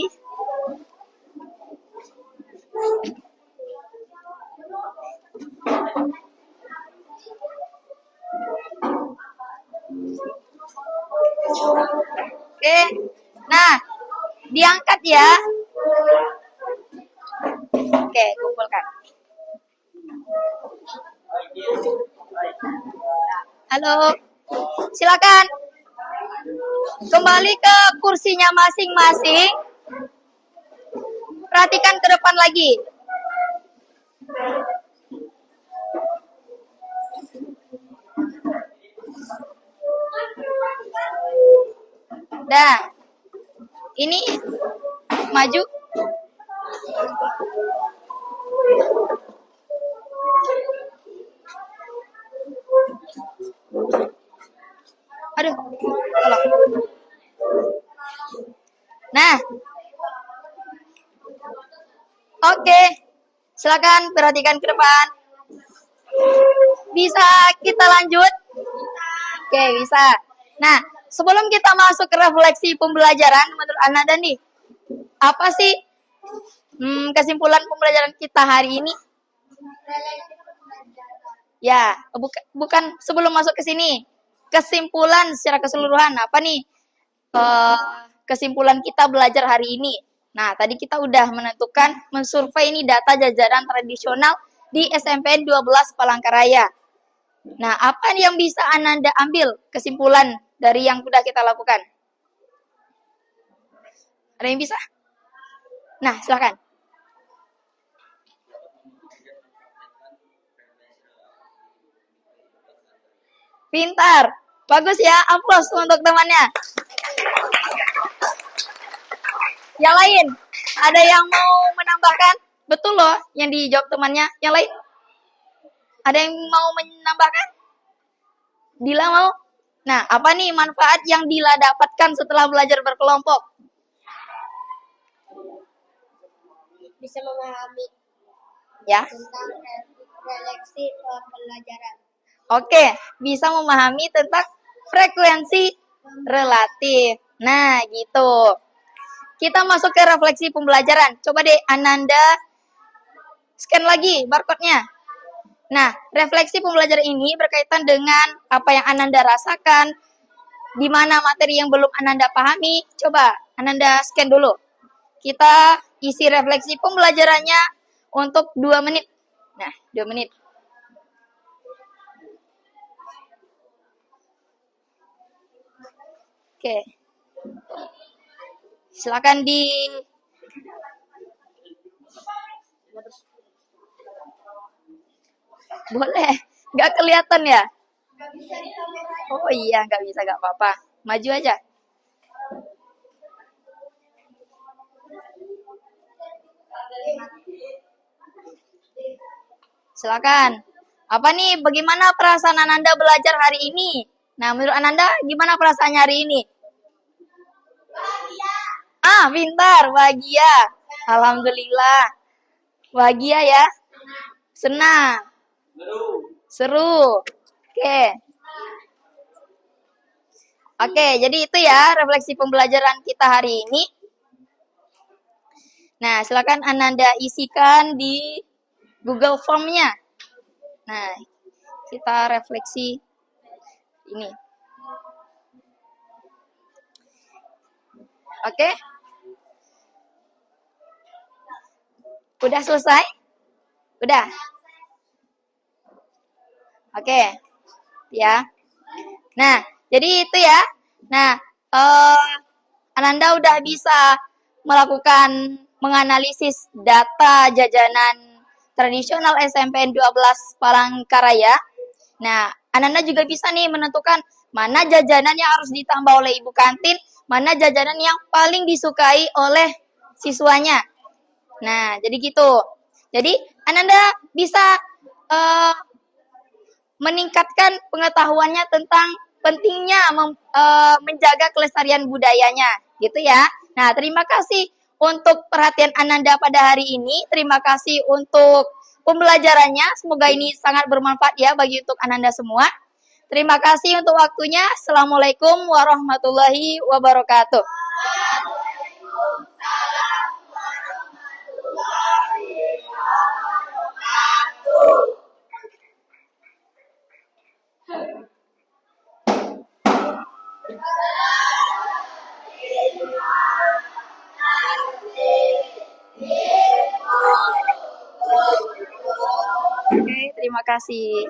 S1: Oke. Nah, diangkat ya. Oke, kumpulkan. Halo. Silakan. Kembali ke kursinya masing-masing. Perhatikan ke depan lagi. Dah. Ini maju. Aduh, tolong. Nah, oke. Silakan perhatikan ke depan. Bisa kita lanjut? Oke, bisa. Nah, sebelum kita masuk ke refleksi pembelajaran, menurut Ananda nih, apa sih kesimpulan pembelajaran kita hari ini? Ya, bukan sebelum masuk ke sini. Kesimpulan secara keseluruhan, apa nih kesimpulan kita belajar hari ini? Nah, tadi kita udah menentukan, mensurvei ini data jajaran tradisional di SMPN 12 Palangkaraya. Nah, apa yang bisa Ananda ambil kesimpulan dari yang sudah kita lakukan? Ada yang bisa? Nah, silakan. Pintar. Bagus ya, aplaus untuk temannya. Yang lain, ada yang mau menambahkan? Betul loh yang dijawab temannya. Yang lain? Ada yang mau menambahkan? Dila mau? Nah, apa nih manfaat yang Dila dapatkan setelah belajar berkelompok?
S7: Bisa memahami
S1: Ya.
S7: tentang refleksi pembelajaran.
S1: Oke, bisa memahami tentang frekuensi relatif. Nah, gitu. Kita masuk ke refleksi pembelajaran. Coba deh Ananda scan lagi barcode-nya. Nah, refleksi pembelajaran ini berkaitan dengan apa yang Ananda rasakan, di mana materi yang belum Ananda pahami. Coba Ananda scan dulu. Kita isi refleksi pembelajarannya untuk 2 menit. Nah, 2 menit. Oke. Silakan di boleh. Nggak kelihatan ya? Oh iya, nggak bisa, nggak apa-apa. Maju aja. Silakan. Apa nih, bagaimana perasaan Ananda belajar hari ini? Nah, menurut Ananda, gimana perasaannya hari ini? Ah, pintar, bahagia. Alhamdulillah. Bahagia ya? Senang. Seru. Oke. Oke, jadi itu ya refleksi pembelajaran kita hari ini. Nah, silakan Ananda isikan di Google Form-nya. Nah, kita refleksi ini. Oke? Udah selesai? Udah? Oke. Ya. Nah, jadi itu ya. Nah, Ananda udah bisa melakukan menganalisis data jajanan tradisional SMPN 12 Palangkaraya. Nah, Ananda juga bisa nih menentukan mana jajanan yang harus ditambah oleh ibu kantin, mana jajanan yang paling disukai oleh siswanya. Nah, jadi gitu. Jadi, Ananda bisa meningkatkan pengetahuannya tentang pentingnya menjaga kelestarian budayanya, gitu ya. Nah, terima kasih untuk perhatian Ananda pada hari ini. Terima kasih untuk pembelajarannya. Semoga ini sangat bermanfaat ya bagi untuk Ananda semua. Terima kasih untuk waktunya. Assalamualaikum warahmatullahi wabarakatuh. Oke, terima kasih.